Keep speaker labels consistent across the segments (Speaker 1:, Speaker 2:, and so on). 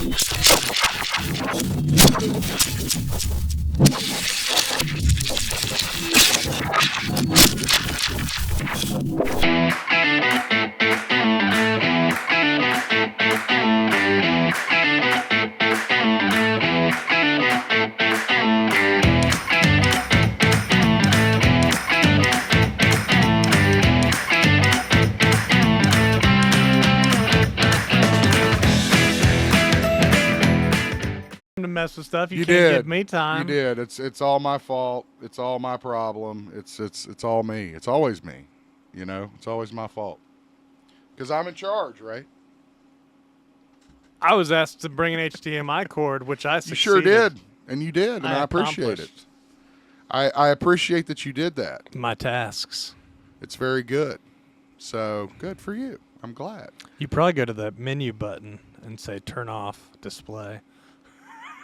Speaker 1: To mess with stuff, you can't give me time.
Speaker 2: You did. It's all my fault. It's all my problem. It's all me. It's always me. You know, it's always my fault because I'm in charge, right?
Speaker 1: I was asked to bring an HDMI cord, which I succeeded.
Speaker 2: You sure did, and you did, and I appreciate it. I appreciate that you did that.
Speaker 1: My tasks.
Speaker 2: It's very good. So good for you. I'm glad.
Speaker 1: You probably go to the menu button and say turn off display.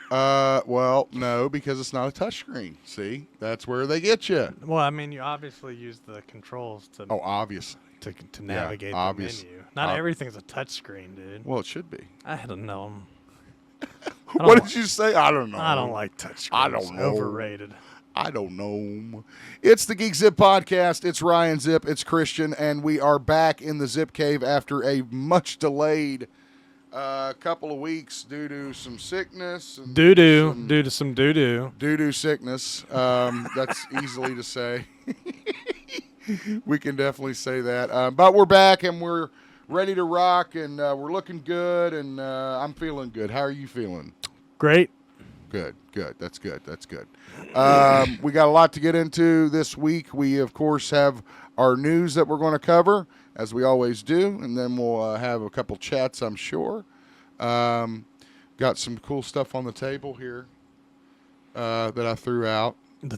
Speaker 2: Well, no, because it's not a touchscreen. See, that's where they get you.
Speaker 1: Well, I mean, you obviously use the controls to.
Speaker 2: Oh, obviously.
Speaker 1: To navigate the menu. Not everything's a touchscreen, dude.
Speaker 2: Well, it should be.
Speaker 1: I don't know.
Speaker 2: What did you say? I don't know.
Speaker 1: I don't like touchscreens.
Speaker 2: I don't know.
Speaker 1: Overrated.
Speaker 2: I don't know. It's the GeekZip podcast. It's Ryan Zip. It's Christian, and we are back in the Zip Cave after a much delayed couple of weeks due to some sickness. And
Speaker 1: due to some doo-doo.
Speaker 2: Doo-doo sickness. That's easily to say. We can definitely say that. But we're back, and we're ready to rock, and we're looking good, and I'm feeling good. How are you feeling?
Speaker 1: Great.
Speaker 2: Good. That's good. We got a lot to get into this week. We, of course, have our news that we're going to cover, as we always do, and then we'll have a couple chats, I'm sure. Got some cool stuff on the table here that I threw out.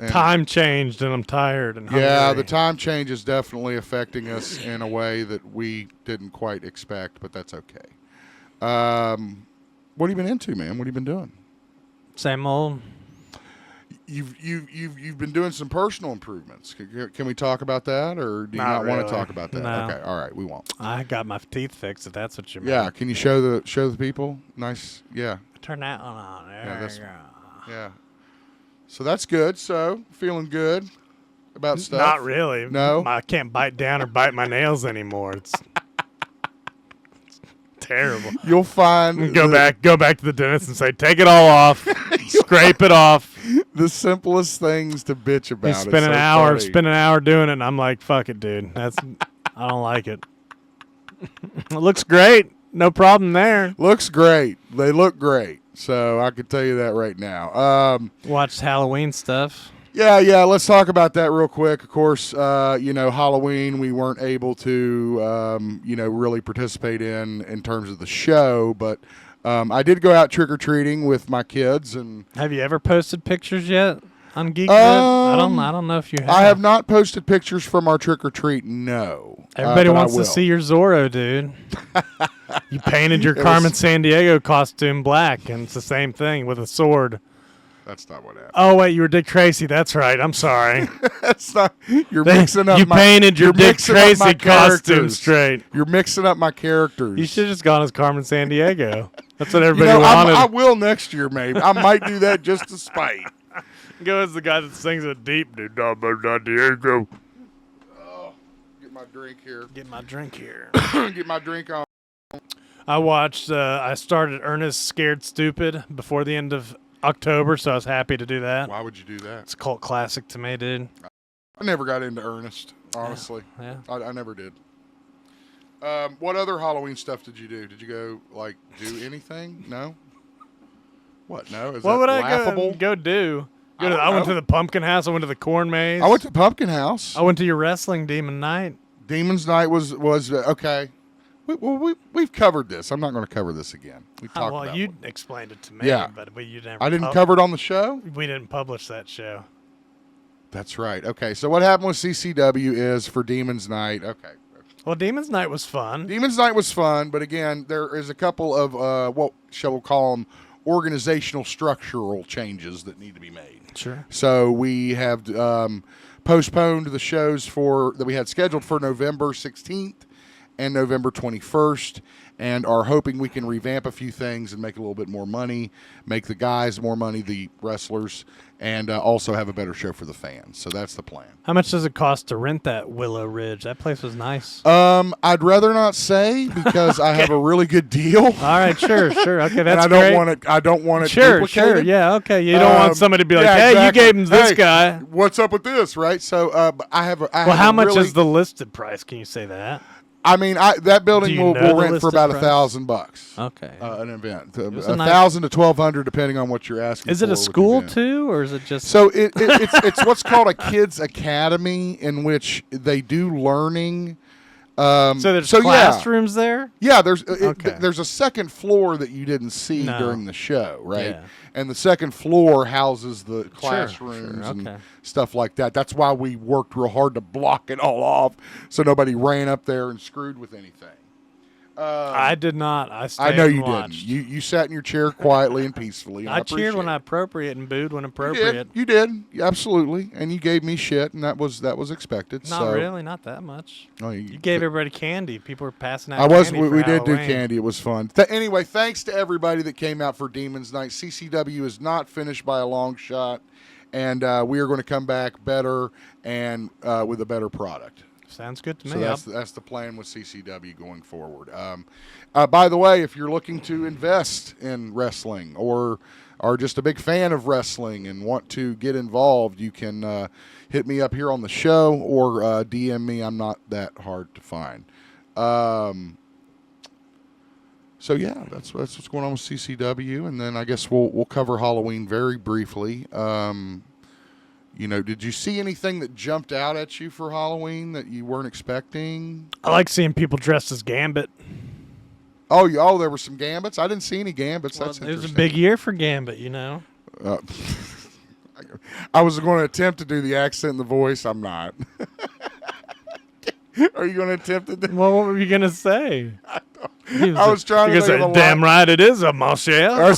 Speaker 1: Time changed, and I'm tired and hungry.
Speaker 2: Yeah, the time change is definitely affecting us in a way that we didn't quite expect, but that's okay. What have you been into, man? What have you been doing?
Speaker 1: Same old.
Speaker 2: You've been doing some personal improvements. Can we talk about that, or do you not want to talk about that?
Speaker 1: No.
Speaker 2: Okay, all right, we won't.
Speaker 1: I got my teeth fixed. If that's what you mean.
Speaker 2: Yeah, can you show the people? Nice, yeah.
Speaker 1: Turn that one on. There you go.
Speaker 2: Yeah. So that's good. So feeling good about stuff.
Speaker 1: Not really.
Speaker 2: No,
Speaker 1: I can't bite down or bite my nails anymore. It's terrible.
Speaker 2: You'll find
Speaker 1: go back to the dentist and say, take it all off, scrape it off.
Speaker 2: The simplest things to bitch about.
Speaker 1: Spend an hour doing it, and I'm like, fuck it, dude. I don't like it. It looks great. No problem there.
Speaker 2: Looks great. They look great. So I can tell you that right now.
Speaker 1: Watched Halloween stuff.
Speaker 2: Yeah. Let's talk about that real quick. Of course, Halloween we weren't able to, really participate in terms of the show, but I did go out trick or treating with my kids. And
Speaker 1: have you ever posted pictures yet on GeekZip? I don't know if you have.
Speaker 2: I have not posted pictures from our trick or treat. No.
Speaker 1: Everybody wants to see your Zorro, dude. You painted your Carmen Sandiego costume black, and it's the same thing with a sword.
Speaker 2: That's not what happened.
Speaker 1: Oh wait, you were Dick Tracy. That's right. I'm sorry.
Speaker 2: That's not. You're mixing up.
Speaker 1: You painted your Dick Tracy costume straight.
Speaker 2: You're mixing up my characters.
Speaker 1: You should have just gone as Carmen Sandiego. That's what everybody wanted.
Speaker 2: I will next year, maybe. I might do that just to spite.
Speaker 1: Go as the guy that sings it deep, dude. Diego.
Speaker 2: Oh, get my drink here.
Speaker 1: Get my drink here.
Speaker 2: Get my drink on.
Speaker 1: I started Ernest Scared Stupid before the end of October, so I was happy to do that.
Speaker 2: Why would you do that?
Speaker 1: It's a cult classic to me, dude.
Speaker 2: I never got into Ernest, honestly.
Speaker 1: Yeah.
Speaker 2: I never did. What other Halloween stuff did you do? Did you go, do anything? No? What, no? Is
Speaker 1: what
Speaker 2: that
Speaker 1: would
Speaker 2: laughable?
Speaker 1: I go do? I went to the pumpkin house. I went to the corn maze.
Speaker 2: I went to Pumpkin House.
Speaker 1: I went to your wrestling Demon Night.
Speaker 2: Demon's Night was okay. We've covered this. I'm not going to cover this again. We talked about
Speaker 1: you explained it to me, but you never.
Speaker 2: I didn't cover it on the show?
Speaker 1: We didn't publish that show.
Speaker 2: That's right. Okay, so what happened with CCW is for Demon's Night. Okay.
Speaker 1: Well, Demon's Night was fun.
Speaker 2: Demon's Night was fun, but again, there is a couple of, what shall we call them, organizational structural changes that need to be made.
Speaker 1: Sure.
Speaker 2: So we have postponed the shows that we had scheduled for November 16th and November 21st, and are hoping we can revamp a few things and make a little bit more money, make the guys more money, the wrestlers, and also have a better show for the fans. So that's the plan.
Speaker 1: How much does it cost to rent that Willow Ridge? That place was nice.
Speaker 2: I'd rather not say because I have a really good deal.
Speaker 1: All right, sure. Okay, that's
Speaker 2: and I don't want it
Speaker 1: Sure,
Speaker 2: duplicated.
Speaker 1: yeah, okay. You don't want somebody to be like,
Speaker 2: yeah,
Speaker 1: hey,
Speaker 2: exactly.
Speaker 1: you gave him this
Speaker 2: Hey,
Speaker 1: guy.
Speaker 2: What's up with this, right? So I have a
Speaker 1: Well, how much is the listed price? Can you say that?
Speaker 2: I mean, that building
Speaker 1: Do you
Speaker 2: will
Speaker 1: know the
Speaker 2: rent for
Speaker 1: listed
Speaker 2: about
Speaker 1: price?
Speaker 2: $1,000.
Speaker 1: Okay.
Speaker 2: An event,
Speaker 1: was a nice-
Speaker 2: 1,000 to 1,200, depending on what you're asking.
Speaker 1: Is it
Speaker 2: for
Speaker 1: a
Speaker 2: with the
Speaker 1: school
Speaker 2: event.
Speaker 1: too, or is it just?
Speaker 2: So it's what's called a kids academy, in which they do learning.
Speaker 1: So there's
Speaker 2: yeah.
Speaker 1: classrooms there?
Speaker 2: Yeah,
Speaker 1: Okay.
Speaker 2: there's a second floor that you didn't see
Speaker 1: No.
Speaker 2: during the show, right?
Speaker 1: Yeah.
Speaker 2: And the second floor houses the classrooms
Speaker 1: sure,
Speaker 2: and
Speaker 1: okay.
Speaker 2: stuff like that. That's why we worked real hard to block it all off, so nobody ran up there and screwed with anything.
Speaker 1: I did not. I stayed
Speaker 2: I know
Speaker 1: and
Speaker 2: you
Speaker 1: watched.
Speaker 2: didn't. You sat in your chair quietly and peacefully. And
Speaker 1: I cheered when
Speaker 2: appreciate it.
Speaker 1: appropriate and booed when
Speaker 2: You
Speaker 1: appropriate.
Speaker 2: did. Absolutely. And you gave me shit, and that was expected.
Speaker 1: Not
Speaker 2: so.
Speaker 1: really, not that much.
Speaker 2: Oh,
Speaker 1: You gave everybody candy. People were passing out.
Speaker 2: I was.
Speaker 1: Candy for
Speaker 2: We did do
Speaker 1: Halloween.
Speaker 2: candy. It was fun. Anyway, thanks to everybody that came out for Demons Night. CCW is not finished by a long shot, and we are going to come back better and with a better product.
Speaker 1: Sounds good to
Speaker 2: So
Speaker 1: me.
Speaker 2: that's the plan with CCW going forward. By the way, if you're looking to invest in wrestling or are just a big fan of wrestling and want to get involved, you can hit me up here on the show or DM me. I'm not that hard to find. So yeah, that's what's going on with CCW, and then I guess we'll cover Halloween very briefly. Did you see anything that jumped out at you for Halloween that you weren't expecting?
Speaker 1: I like seeing people dressed as Gambit.
Speaker 2: Oh, there were some Gambits? I didn't see any Gambits. That's
Speaker 1: It was
Speaker 2: interesting.
Speaker 1: a big year for Gambit, you know.
Speaker 2: I was going to attempt to do the accent and the voice. I'm not. Are you going to attempt to do
Speaker 1: Well, what were you gonna say?
Speaker 2: I was trying to think of a
Speaker 1: Damn
Speaker 2: line.
Speaker 1: right, it is a monsieur.
Speaker 2: Or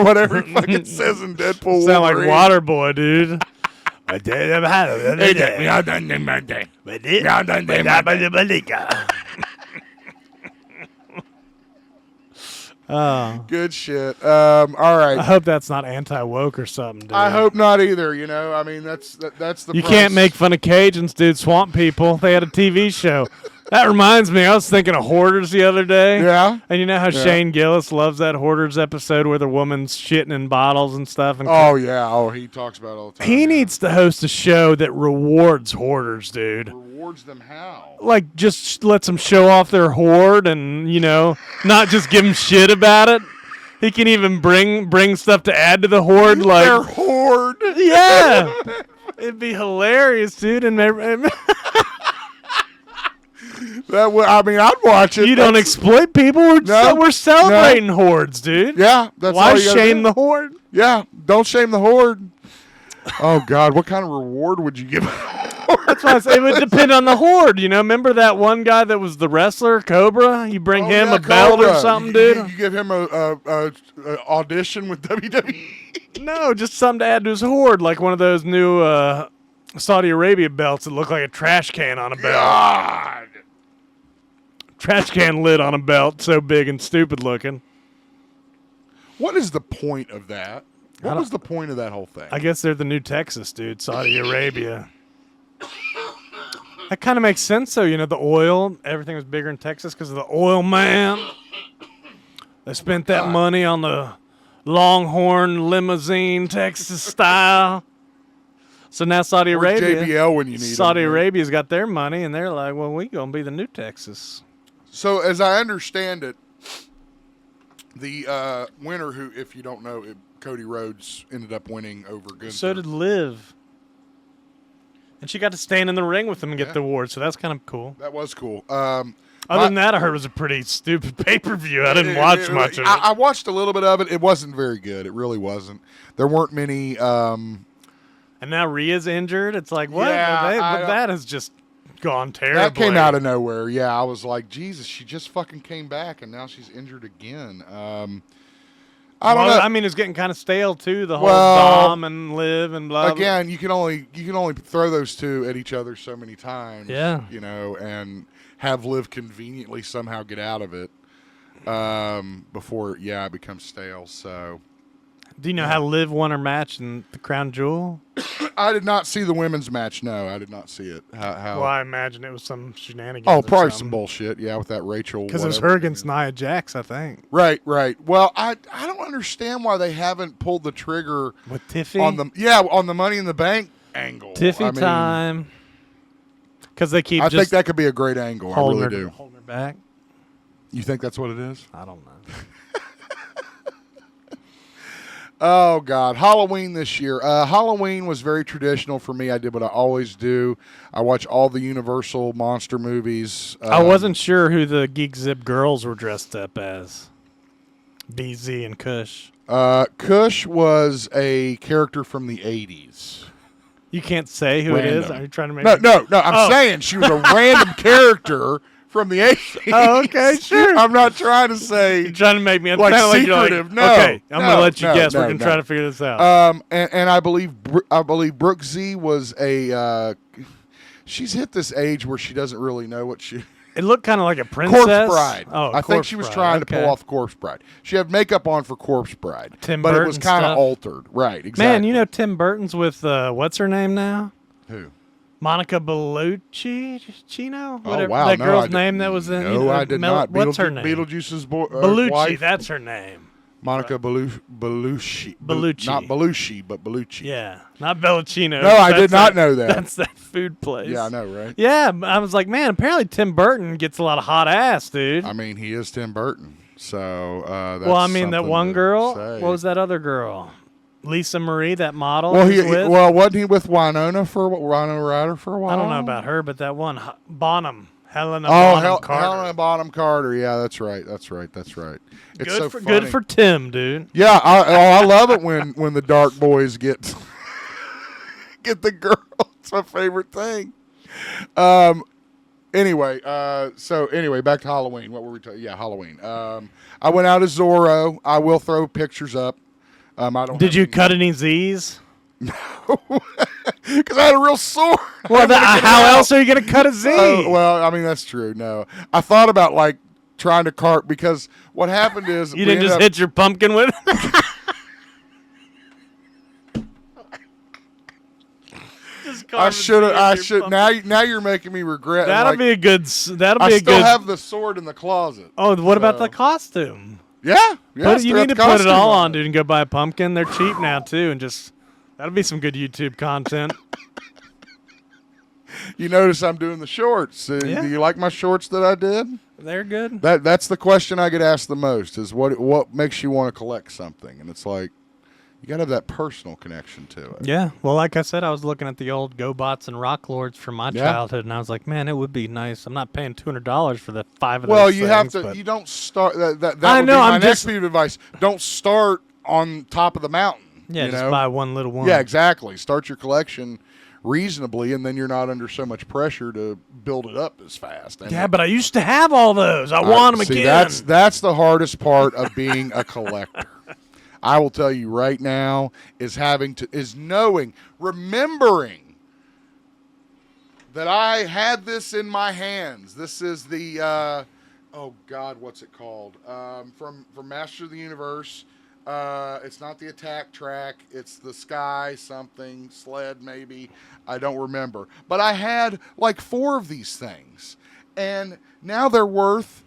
Speaker 2: whatever he fucking says in Deadpool.
Speaker 1: Sound like
Speaker 2: Wolverine.
Speaker 1: Waterboy, dude. Oh,
Speaker 2: Good shit. All right.
Speaker 1: I hope that's not anti-woke or something, dude.
Speaker 2: I hope not either. I mean, that's the.
Speaker 1: You
Speaker 2: price.
Speaker 1: can't make fun of Cajuns, dude. Swamp People. They had a TV show. That reminds me, I was thinking of Hoarders the other day.
Speaker 2: Yeah.
Speaker 1: And you know how
Speaker 2: Yeah.
Speaker 1: Shane Gillis loves that Hoarders episode where the woman's shitting in bottles and stuff? And
Speaker 2: Oh yeah. Oh, he talks about it all the time.
Speaker 1: he
Speaker 2: yeah.
Speaker 1: needs to host a show that rewards hoarders, dude.
Speaker 2: Rewards them how?
Speaker 1: Like, just lets them show off their hoard and, not just give them shit about it. He can even bring stuff to add to the hoard. Like,
Speaker 2: Their hoard.
Speaker 1: yeah. It'd be hilarious, dude. And
Speaker 2: I'd watch it.
Speaker 1: you don't
Speaker 2: That's-
Speaker 1: exploit people.
Speaker 2: No,
Speaker 1: We're celebrating hordes, dude.
Speaker 2: Yeah, that's
Speaker 1: Why
Speaker 2: all you gotta
Speaker 1: shame
Speaker 2: do.
Speaker 1: the horde?
Speaker 2: Yeah, don't shame the horde. Oh God, what kind of reward would you give?
Speaker 1: That's why I say it would depend on the horde. Remember that one guy that was the wrestler, Cobra? You bring him
Speaker 2: yeah,
Speaker 1: a belt or
Speaker 2: Cobra.
Speaker 1: something,
Speaker 2: You
Speaker 1: dude?
Speaker 2: give him a audition with WWE.
Speaker 1: No, just something to add to his horde, like one of those new Saudi Arabia belts that look like a trash can on a belt.
Speaker 2: God.
Speaker 1: Trash can lid on a belt, so big and stupid looking.
Speaker 2: What is the point of that? What
Speaker 1: don't-
Speaker 2: was the point of that whole thing?
Speaker 1: I guess they're the new Texas, dude. Saudi Arabia. That kind of makes sense, though. The oil, everything was bigger in Texas because of the oil man. They spent that money on the Longhorn limousine, Texas style. So now Saudi
Speaker 2: Where's
Speaker 1: Arabia,
Speaker 2: JBL when you need
Speaker 1: Saudi
Speaker 2: him?
Speaker 1: Arabia's got their money, and they're like, well, we gonna be the new Texas.
Speaker 2: So as I understand it, the winner, who, if you don't know, Cody Rhodes ended up winning over Gunther.
Speaker 1: So did Liv. And she got to stand in the ring with him and get the award, so that's kind of cool.
Speaker 2: That was cool.
Speaker 1: Other than that, I heard it was a pretty stupid pay-per-view. I didn't watch much of it.
Speaker 2: I watched a little bit of it. It wasn't very good. It really wasn't. There weren't many.
Speaker 1: And now Rhea's injured. It's like, what?
Speaker 2: Yeah,
Speaker 1: that has just gone terribly.
Speaker 2: That came out of nowhere. Yeah, I was like, Jesus, she just fucking came back, and now she's injured again. I don't know.
Speaker 1: I mean, it's getting kind of stale too. The whole
Speaker 2: Well,
Speaker 1: Dom and Liv and blah.
Speaker 2: Again, you can only throw those two at each other so many times.
Speaker 1: Yeah.
Speaker 2: And have Liv conveniently somehow get out of it before it becomes stale. So,
Speaker 1: Do you know how Liv won her match in the Crown Jewel?
Speaker 2: I did not see the women's match. No, I did not see it. How?
Speaker 1: Well, I imagine it was some shenanigans.
Speaker 2: Oh,
Speaker 1: or
Speaker 2: probably
Speaker 1: something.
Speaker 2: some bullshit. Yeah, with that Rachel.
Speaker 1: Because it was
Speaker 2: whatever
Speaker 1: her against Nia Jax, I think.
Speaker 2: Right. Well, I don't understand why they haven't pulled the trigger
Speaker 1: With Tiffy?
Speaker 2: on the Money in the Bank angle.
Speaker 1: Tiffy time. Because they keep
Speaker 2: I
Speaker 1: just
Speaker 2: think that could be a great angle. I really do.
Speaker 1: Holding her back.
Speaker 2: You think that's what it is?
Speaker 1: I don't know.
Speaker 2: Oh, God. Halloween this year. Halloween was very traditional for me. I did what I always do. I watch all the Universal monster movies.
Speaker 1: I wasn't sure who the GeekZip girls were dressed up as. BZ and Kush.
Speaker 2: Kush was a character from the 80s.
Speaker 1: You can't say who
Speaker 2: Random.
Speaker 1: it is? Are you trying to make
Speaker 2: No. I'm saying she was a random character from the 80s.
Speaker 1: Oh, okay, sure.
Speaker 2: I'm not trying to say.
Speaker 1: You're trying to make me
Speaker 2: Like secretive. No.
Speaker 1: Okay, I'm going to let you
Speaker 2: No,
Speaker 1: guess.
Speaker 2: no,
Speaker 1: We're going to
Speaker 2: no.
Speaker 1: try to figure this out.
Speaker 2: And I believe Brooke Z was a. She's hit this age where she doesn't really know what she.
Speaker 1: It looked kind of like a princess.
Speaker 2: Corpse Bride.
Speaker 1: Oh,
Speaker 2: I think she was trying to pull off Corpse Bride. She had makeup on for Corpse Bride,
Speaker 1: Tim
Speaker 2: but it
Speaker 1: Burton
Speaker 2: was kind of
Speaker 1: stuff.
Speaker 2: altered. Right. Exactly.
Speaker 1: Man, you know Tim Burton's with what's her name now?
Speaker 2: Who?
Speaker 1: Monica Bellucci? Chino?
Speaker 2: Oh,
Speaker 1: Whatever.
Speaker 2: wow.
Speaker 1: That
Speaker 2: No,
Speaker 1: girl's
Speaker 2: I did-
Speaker 1: name that was in.
Speaker 2: No, I did not.
Speaker 1: What's her name?
Speaker 2: Beetlejuice's
Speaker 1: Bellucci.
Speaker 2: wife.
Speaker 1: That's her name.
Speaker 2: Monica Bellucci.
Speaker 1: Bellucci.
Speaker 2: Not Belushi, but Bellucci.
Speaker 1: Yeah, not Bellacino.
Speaker 2: No, I did not know that.
Speaker 1: That's that food place.
Speaker 2: Yeah, I know, right?
Speaker 1: Yeah, I was like, man, apparently Tim Burton gets a lot of hot ass, dude.
Speaker 2: I mean, he is Tim Burton. So, that's
Speaker 1: well, I mean, that
Speaker 2: something
Speaker 1: one
Speaker 2: to
Speaker 1: girl.
Speaker 2: say.
Speaker 1: What was that other girl? Lisa Marie, that model.
Speaker 2: Well,
Speaker 1: he was with?
Speaker 2: wasn't he with Winona Ryder for a while?
Speaker 1: I don't know about her, but that one Bonham, Helena
Speaker 2: Oh,
Speaker 1: Bonham Carter.
Speaker 2: Helena Bonham Carter. Yeah, that's right. It's
Speaker 1: Good
Speaker 2: so
Speaker 1: for
Speaker 2: funny.
Speaker 1: good for Tim, dude.
Speaker 2: Yeah, I love it when the dark boys get the girl. It's my favorite thing. Anyway, back to Halloween. What were we talking? Yeah, Halloween. I went out as Zorro. I will throw pictures up. I don't.
Speaker 1: Did you cut any Z's?
Speaker 2: Because I had a real sword.
Speaker 1: Well, how else are you going to cut a Z?
Speaker 2: Well, I mean that's true. No, I thought about like trying to carve because what happened is
Speaker 1: you didn't just hit your pumpkin with it?
Speaker 2: I should. Now you're making me regret.
Speaker 1: That'll be a good. I
Speaker 2: still have the sword in the closet.
Speaker 1: Oh, what about the costume?
Speaker 2: Yeah.
Speaker 1: You need to put it all on, dude, and go buy a pumpkin. They're cheap now too, and that'll be some good YouTube content.
Speaker 2: You notice I'm doing the shorts. Do you like my shorts that I did?
Speaker 1: They're good.
Speaker 2: That's the question I get asked the most is what makes you want to collect something, and it's like. You got to have that personal connection to it.
Speaker 1: Yeah. Well, like I said, I was looking at the old GoBots and Rock Lords from my childhood, and I was like, man, it would be nice. I'm not paying $200 for the 5 of those
Speaker 2: Well, you
Speaker 1: things,
Speaker 2: have to.
Speaker 1: but
Speaker 2: You don't start. That
Speaker 1: I
Speaker 2: would
Speaker 1: know,
Speaker 2: be my
Speaker 1: I'm
Speaker 2: next
Speaker 1: just-
Speaker 2: piece of advice. Don't start on top of the mountain.
Speaker 1: yeah,
Speaker 2: you
Speaker 1: just
Speaker 2: know?
Speaker 1: buy one little one.
Speaker 2: Yeah, exactly. Start your collection reasonably, and then you're not under so much pressure to build it up as fast. And
Speaker 1: Yeah, but I used to have all those. I want them
Speaker 2: see,
Speaker 1: again.
Speaker 2: That's the hardest part of being a collector. I will tell you right now is remembering that I had this in my hands. This is the oh God, what's it called? From Master of the Universe. It's not the attack track. It's the sky something sled maybe. I don't remember. But I had like 4 of these things, and now they're worth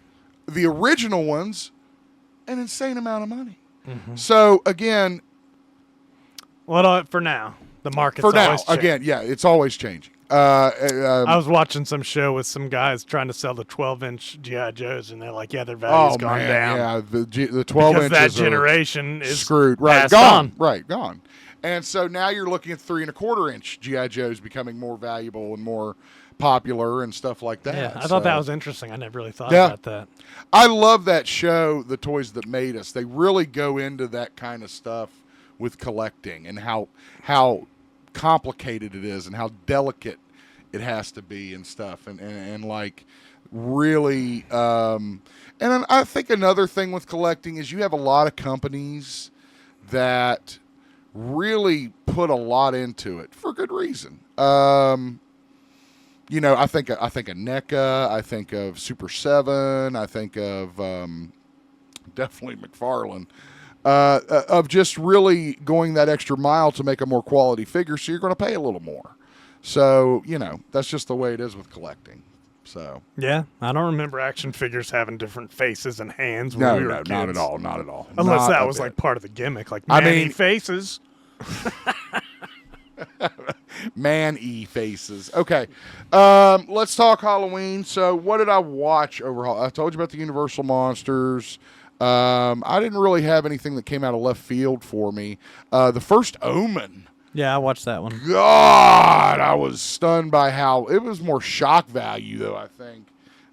Speaker 2: the original ones an insane amount of money. Mm-hmm. So again,
Speaker 1: for now, the market's always changing.
Speaker 2: It's always changing.
Speaker 1: I was watching some show with some guys trying to sell the 12-inch GI Joes, and they're like, "Yeah, their value's gone down."
Speaker 2: Yeah, the 12
Speaker 1: because
Speaker 2: inches
Speaker 1: that generation is
Speaker 2: screwed. Right,
Speaker 1: passed
Speaker 2: gone.
Speaker 1: on.
Speaker 2: Right, gone. And so now you're looking at 3 1/4 inch GI Joes becoming more valuable and more popular and stuff like that.
Speaker 1: Yeah, I thought that was interesting. I never really thought about that.
Speaker 2: I love that show, The Toys That Made Us. They really go into that kind of stuff with collecting and how complicated it is and how delicate it has to be and stuff. And like really, and I think another thing with collecting is you have a lot of companies that really put a lot into it for good reason. I think of NECA, I think of Super 7, I think of definitely McFarlane, of just really going that extra mile to make a more quality figure, so you're going to pay a little more. So, that's just the way it is with collecting. So
Speaker 1: yeah, I don't remember action figures having different faces and hands.
Speaker 2: No,
Speaker 1: when we were kids.
Speaker 2: not at all, not at all.
Speaker 1: Unless
Speaker 2: not
Speaker 1: that was like part of the gimmick, like faces.
Speaker 2: Man-y faces. Okay, let's talk Halloween. So, what did I watch overall? I told you about the Universal Monsters. I didn't really have anything that came out of left field for me. The First Omen.
Speaker 1: Yeah, I watched that one.
Speaker 2: God, I was stunned by how it was more shock value, though, I think,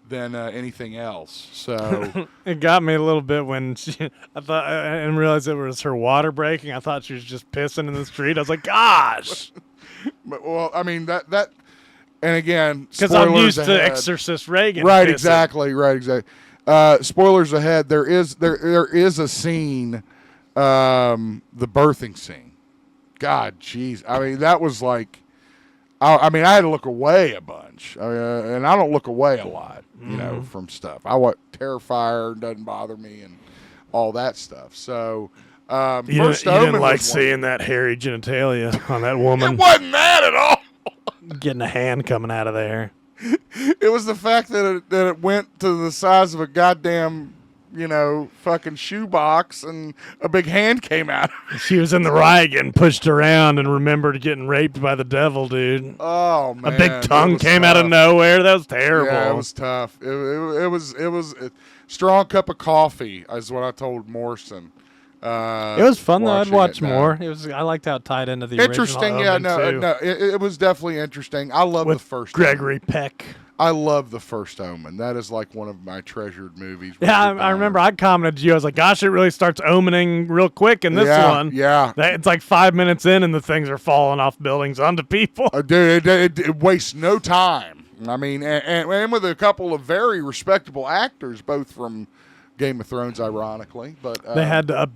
Speaker 2: than anything else. So
Speaker 1: it got me a little bit when I thought I didn't realize it was her water breaking. I thought she was just pissing in the street. I was like, gosh.
Speaker 2: Well, I mean that, and again,
Speaker 1: because I'm used to Exorcist Reagan.
Speaker 2: Right,
Speaker 1: pissing.
Speaker 2: exactly. Spoilers ahead. There is a scene, the birthing scene. God, jeez. I mean, that was like, I had to look away a bunch. And I don't look away a lot, from stuff. Terrifier doesn't bother me and all that stuff. So,
Speaker 1: you didn't like seeing that hairy genitalia on that woman.
Speaker 2: It wasn't that at all.
Speaker 1: Getting a hand coming out of there.
Speaker 2: It was the fact that it went to the size of a goddamn, fucking shoebox, and a big hand came out.
Speaker 1: She was in the riot getting pushed around and remembered getting raped by the devil, dude.
Speaker 2: Oh, man.
Speaker 1: A big tongue came out of nowhere. That was terrible.
Speaker 2: Yeah, it was tough. It was a strong cup of coffee, is what I told Morrison.
Speaker 1: It was fun, though. I'd watch more. I liked how it tied into the
Speaker 2: interesting.
Speaker 1: original
Speaker 2: it was definitely interesting. I love the first
Speaker 1: Gregory Peck.
Speaker 2: I love the First Omen. That is like one of my treasured movies.
Speaker 1: Yeah, I remember I commented to you. I was like, gosh, it really starts omening real quick in this one.
Speaker 2: Yeah.
Speaker 1: It's like 5 minutes in and the things are falling off buildings onto people.
Speaker 2: Dude, it wastes no time. I mean, and with a couple of very respectable actors, both from Game of Thrones, ironically. But
Speaker 1: they had to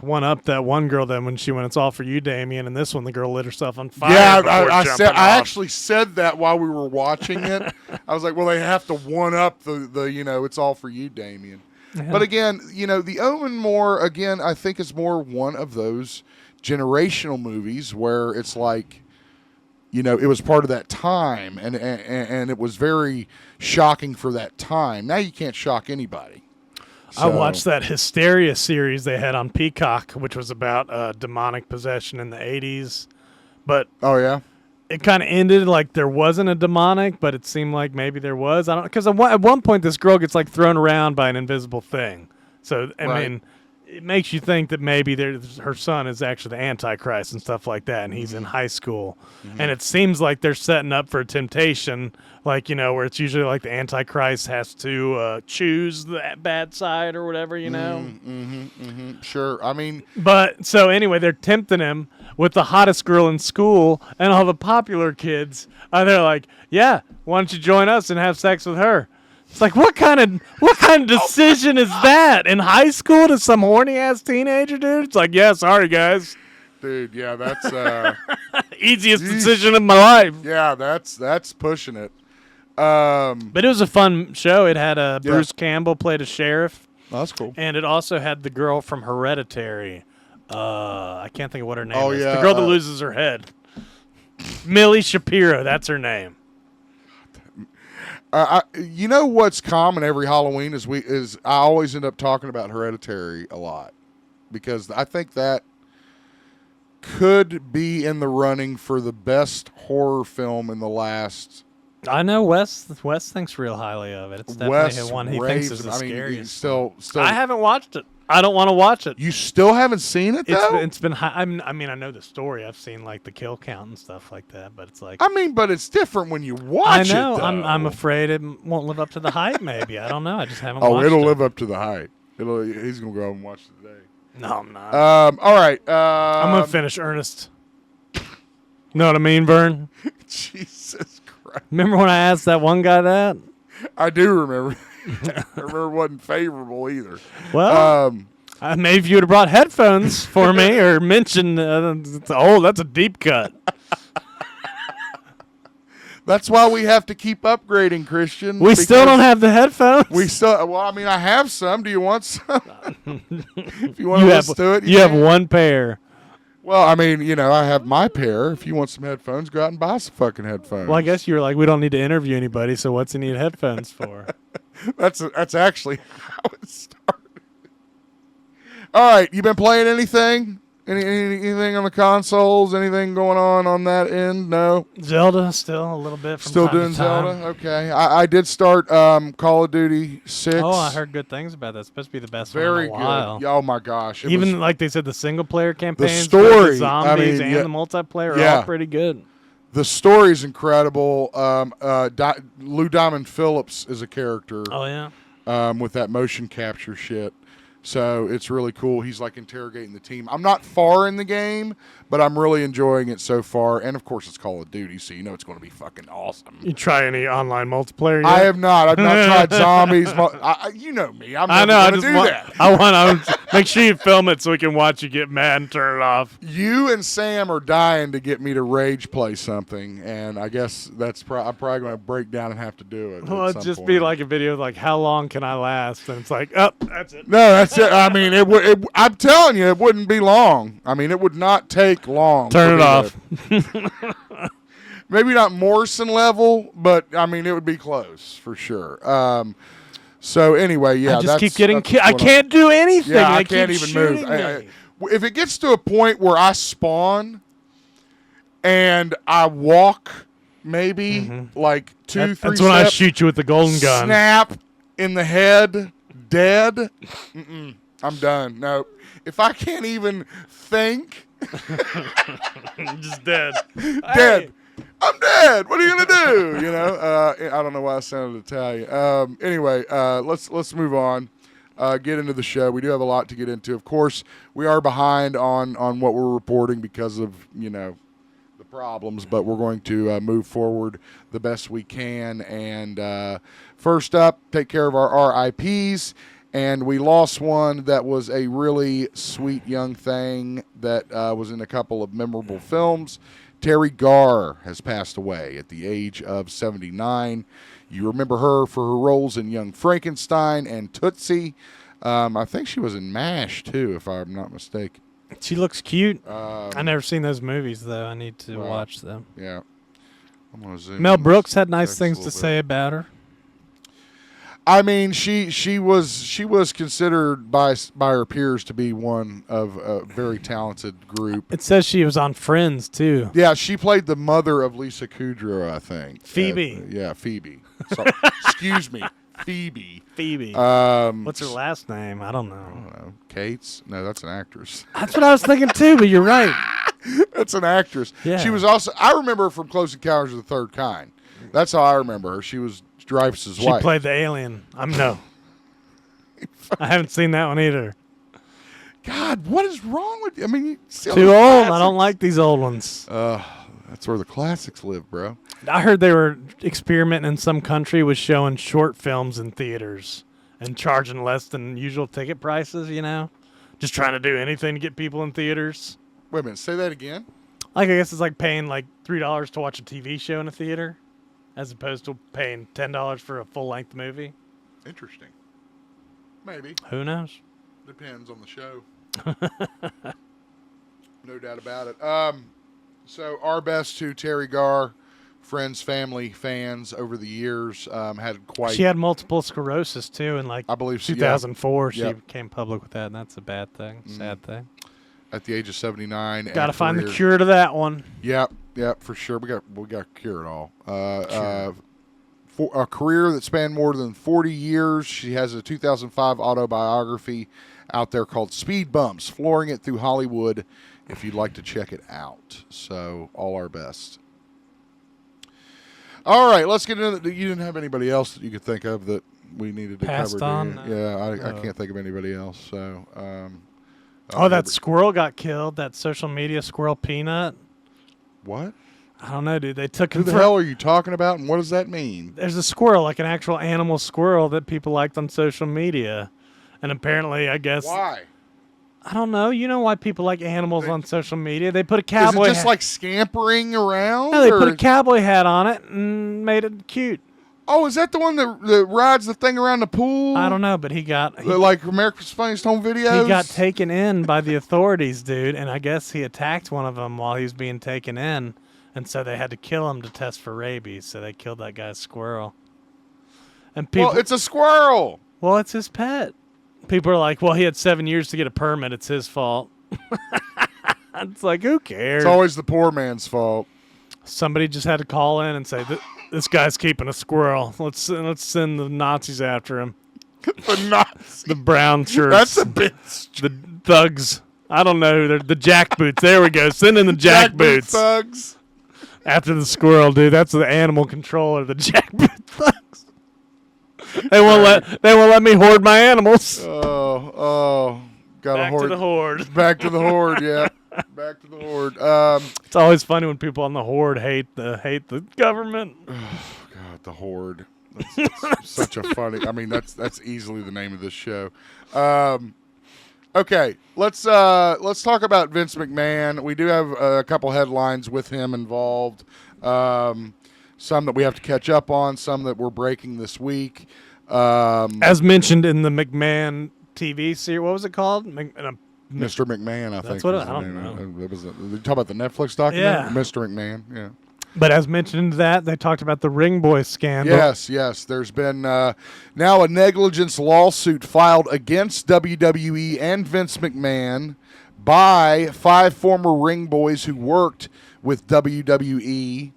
Speaker 1: one-up that one girl then when she went, "It's all for you, Damien," and this one the girl lit herself on fire.
Speaker 2: Yeah, I actually said that while we were watching it. I was like, well, they have to one-up the it's all for you, Damien. Yeah. But again, the Omen I think is more one of those generational movies where it's like, it was part of that time, and it was very shocking for that time. Now you can't shock anybody. So.
Speaker 1: I watched that Hysteria series they had on Peacock, which was about demonic possession in the 80s. But it kind of ended like there wasn't a demonic, but it seemed like maybe there was. I don't, because at one point this girl gets like thrown around by an invisible thing. So I mean, it makes you think that maybe her son is actually the Antichrist and stuff like that, and he's in high school. Mm-hmm. And it seems like they're setting up for a temptation, like, where it's usually like the Antichrist has to choose the bad side or whatever,
Speaker 2: Sure. I mean.
Speaker 1: But, so anyway, they're tempting him with the hottest girl in school and all the popular kids. And they're like, yeah, why don't you join us and have sex with her? It's like, what kind of decision is that in high school to some horny ass teenager, dude? It's like, yeah, sorry guys,
Speaker 2: dude. Yeah, that's
Speaker 1: easiest decision of my life.
Speaker 2: Yeah, that's pushing it.
Speaker 1: But it was a fun show. It had Bruce Campbell played a sheriff.
Speaker 2: Oh, that's cool.
Speaker 1: And it also had the girl from Hereditary. I can't think of what her name is.
Speaker 2: Yeah,
Speaker 1: the girl that loses her head. Millie Shapiro. That's her name.
Speaker 2: What's common every Halloween is I always end up talking about Hereditary a lot, because I think that could be in the running for the best horror film in the last.
Speaker 1: I know Wes thinks real highly of it. It's definitely the one he thinks is the scariest.
Speaker 2: Still,
Speaker 1: I haven't watched it. I don't want to watch it.
Speaker 2: You still haven't seen it, though?
Speaker 1: It's been high. I mean, I know the story. I've seen like the kill count and stuff like that, but it's like.
Speaker 2: But it's different when you watch it.
Speaker 1: I know.
Speaker 2: Though.
Speaker 1: I'm afraid it won't live up to the hype. Maybe I don't know. I just haven't. watched
Speaker 2: it'll
Speaker 1: it.
Speaker 2: live up to the hype. He's gonna go out and watch it today.
Speaker 1: No, I'm not.
Speaker 2: All right.
Speaker 1: I'm gonna finish Ernest. Know what I mean, Vern?
Speaker 2: Jesus Christ!
Speaker 1: Remember when I asked that one guy that?
Speaker 2: I do remember. I remember it wasn't favorable either.
Speaker 1: Well. Maybe if you would have brought headphones for me or mentioned, that's a deep cut.
Speaker 2: That's why we have to keep upgrading, Christian.
Speaker 1: We still don't have the headphones.
Speaker 2: We still. Well, I mean, I have some. Do you want some? If you want
Speaker 1: You
Speaker 2: to
Speaker 1: have,
Speaker 2: listen to it,
Speaker 1: you have one pair.
Speaker 2: Well, I mean, I have my pair. If you want some headphones, go out and buy some fucking headphones.
Speaker 1: Well, I guess you were like, we don't need to interview anybody, so what's he need headphones for?
Speaker 2: That's actually how it started. All right, you been playing anything? Anything on the consoles? Anything going on that end? No.
Speaker 1: Zelda still a little bit. From
Speaker 2: Still
Speaker 1: time
Speaker 2: doing
Speaker 1: to time.
Speaker 2: Zelda? Okay. I did start Call of Duty 6.
Speaker 1: Oh, I heard good things about that. It's supposed to be the best
Speaker 2: Very
Speaker 1: one in a while.
Speaker 2: good. Oh my gosh.
Speaker 1: Even like they said, the single player campaigns,
Speaker 2: story,
Speaker 1: the zombies,
Speaker 2: I mean,
Speaker 1: and the multiplayer are all pretty good.
Speaker 2: The story's incredible. Lou Diamond Phillips is a character.
Speaker 1: Oh yeah.
Speaker 2: With that motion capture shit. So it's really cool. He's like interrogating the team. I'm not far in the game, but I'm really enjoying it so far. And of course, it's Call of Duty, so you know it's going to be fucking awesome.
Speaker 1: You try any online multiplayer yet?
Speaker 2: I have not. I've not tried zombies. You know me. I'm never going to do that.
Speaker 1: I want to make sure you film it so we can watch you get mad and turn it off.
Speaker 2: You and Sam are dying to get me to rage play something, and I guess that's I'm probably going to break down and have to do it.
Speaker 1: Well, it'd just be like a video of like, how long can I last? And it's like, oh, that's it.
Speaker 2: No, that's it. I mean, I'm telling you, it wouldn't be long. I mean, it would not take long.
Speaker 1: Turn it off.
Speaker 2: Maybe not Morrison level, but I mean, it would be close for sure. So anyway, yeah,
Speaker 1: I just keep getting. I can't do anything.
Speaker 2: Yeah,
Speaker 1: I
Speaker 2: I can't even move. If it gets to a point where I spawn and I walk, maybe like 2-3 steps,
Speaker 1: that's when I shoot you with the golden gun.
Speaker 2: Snap in the head, dead. I'm done. No, if I can't even think,
Speaker 1: just dead.
Speaker 2: Dead.
Speaker 1: Hey.
Speaker 2: I'm dead. What are you gonna do? I don't know why I sounded Italian. Anyway, let's move on. Get into the show. We do have a lot to get into. Of course, we are behind on what we're reporting because of the problems, but we're going to move forward the best we can. And first up, take care of our RIPs. And we lost one that was a really sweet young thing that was in a couple of memorable films. Terry Garr has passed away at the age of 79. You remember her for her roles in Young Frankenstein and Tootsie. I think she was in MASH, too, if I'm not mistaken.
Speaker 1: She looks cute. I've never seen those movies, though. I need to watch them.
Speaker 2: Yeah. I'm gonna zoom
Speaker 1: Mel Brooks had nice things to say about her.
Speaker 2: I mean, she was considered by her peers to be one of a very talented group.
Speaker 1: It says she was on Friends too.
Speaker 2: Yeah, she played the mother of Lisa Kudrow, I think.
Speaker 1: Phoebe.
Speaker 2: Phoebe. So, excuse me, Phoebe.
Speaker 1: Phoebe. What's her last name? I don't know.
Speaker 2: I don't know. Kate's? No, that's an actress.
Speaker 1: That's what I was thinking too. But you're right.
Speaker 2: That's an actress.
Speaker 1: Yeah.
Speaker 2: She was also. I remember her from Close Encounters of the Third Kind. That's how I remember her. She was Dreyfuss's wife.
Speaker 1: She played the alien. No. I haven't seen that one either.
Speaker 2: God, what is wrong with you? I mean, you see all
Speaker 1: Too
Speaker 2: these
Speaker 1: old.
Speaker 2: classics.
Speaker 1: I don't like these old ones.
Speaker 2: That's where the classics live, bro.
Speaker 1: I heard they were experimenting in some country with showing short films in theaters and charging less than usual ticket prices, Just trying to do anything to get people in theaters.
Speaker 2: Wait a minute, say that again.
Speaker 1: Like, I guess it's like paying like $3 to watch a TV show in a theater as opposed to paying $10 for a full-length movie.
Speaker 2: Interesting. Maybe.
Speaker 1: Who knows?
Speaker 2: Depends on the show. No doubt about it. So our best to Terry Garr, friends, family, fans over the years. Had quite.
Speaker 1: She had multiple sclerosis too, and
Speaker 2: I believe
Speaker 1: 2004
Speaker 2: Yep.
Speaker 1: she came public with that, and that's a bad thing, sad thing.
Speaker 2: At the age of 79.
Speaker 1: Got to find the cure to that one.
Speaker 2: Yep, for sure. We got to cure it all. For a career that spanned more than 40 years. She has a 2005 autobiography out there called Speed Bumps, Flooring It Through Hollywood, if you'd like to check it out. So, all our best. All right, let's get into you didn't have anybody else that you could think of that we needed to
Speaker 1: Passed
Speaker 2: cover.
Speaker 1: on?
Speaker 2: Yeah, I can't think of anybody else. So,
Speaker 1: that squirrel got killed, that social media squirrel Peanut.
Speaker 2: What?
Speaker 1: I don't know, dude. They took him
Speaker 2: Who the hell are you talking about, and what does that mean?
Speaker 1: There's a squirrel, like an actual animal squirrel that people liked on social media. And apparently, I guess...
Speaker 2: Why?
Speaker 1: I don't know. You know why people like animals on social media? They put a
Speaker 2: Is
Speaker 1: cowboy
Speaker 2: it just
Speaker 1: hat.
Speaker 2: like scampering around?
Speaker 1: No, they
Speaker 2: or-
Speaker 1: put a cowboy hat on it and made it cute.
Speaker 2: Oh, is that the one that rides the thing around the pool?
Speaker 1: I don't know, but he got
Speaker 2: Like America's Funniest Home Videos?
Speaker 1: he got taken in by the authorities, dude, and I guess he attacked one of them while he was being taken in, and so they had to kill him to test for rabies. So they killed that guy's squirrel. And people,
Speaker 2: Well, it's a squirrel.
Speaker 1: well, it's his pet. People are like, well, he had 7 years to get a permit. It's his fault. It's like, who cares?
Speaker 2: It's always the poor man's fault.
Speaker 1: Somebody just had to call in and say, this guy's keeping a squirrel. Let's send the Nazis after him.
Speaker 2: The Nazis.
Speaker 1: The brown shirts.
Speaker 2: That's a bit.
Speaker 1: The thugs. I don't know. They're the jackboots. There we go. Send in the jackboots
Speaker 2: thugs.
Speaker 1: after the squirrel, dude. That's the animal controller. The jackboot thugs. They won't let me hoard my animals.
Speaker 2: Oh, got
Speaker 1: Back
Speaker 2: a horde.
Speaker 1: to the horde.
Speaker 2: Back to the horde. Yeah, back to the horde.
Speaker 1: It's always funny when people on the horde hate the government.
Speaker 2: God, the horde. That's such a funny. I mean, that's easily the name of this show. Okay, let's talk about Vince McMahon. We do have a couple headlines with him involved. Some that we have to catch up on. Some that we're breaking this week.
Speaker 1: As mentioned in the McMahon TV series, what was it called?
Speaker 2: Mr. McMahon, I think.
Speaker 1: That's what
Speaker 2: was
Speaker 1: I
Speaker 2: the
Speaker 1: don't
Speaker 2: name.
Speaker 1: know.
Speaker 2: It was. You talk about the Netflix documentary.
Speaker 1: Yeah.
Speaker 2: Mr. McMahon. Yeah.
Speaker 1: But as mentioned in that, they talked about the Ring Boy scandal.
Speaker 2: Yes. There's been now a negligence lawsuit filed against WWE and Vince McMahon by 5 former ring boys who worked with WWE,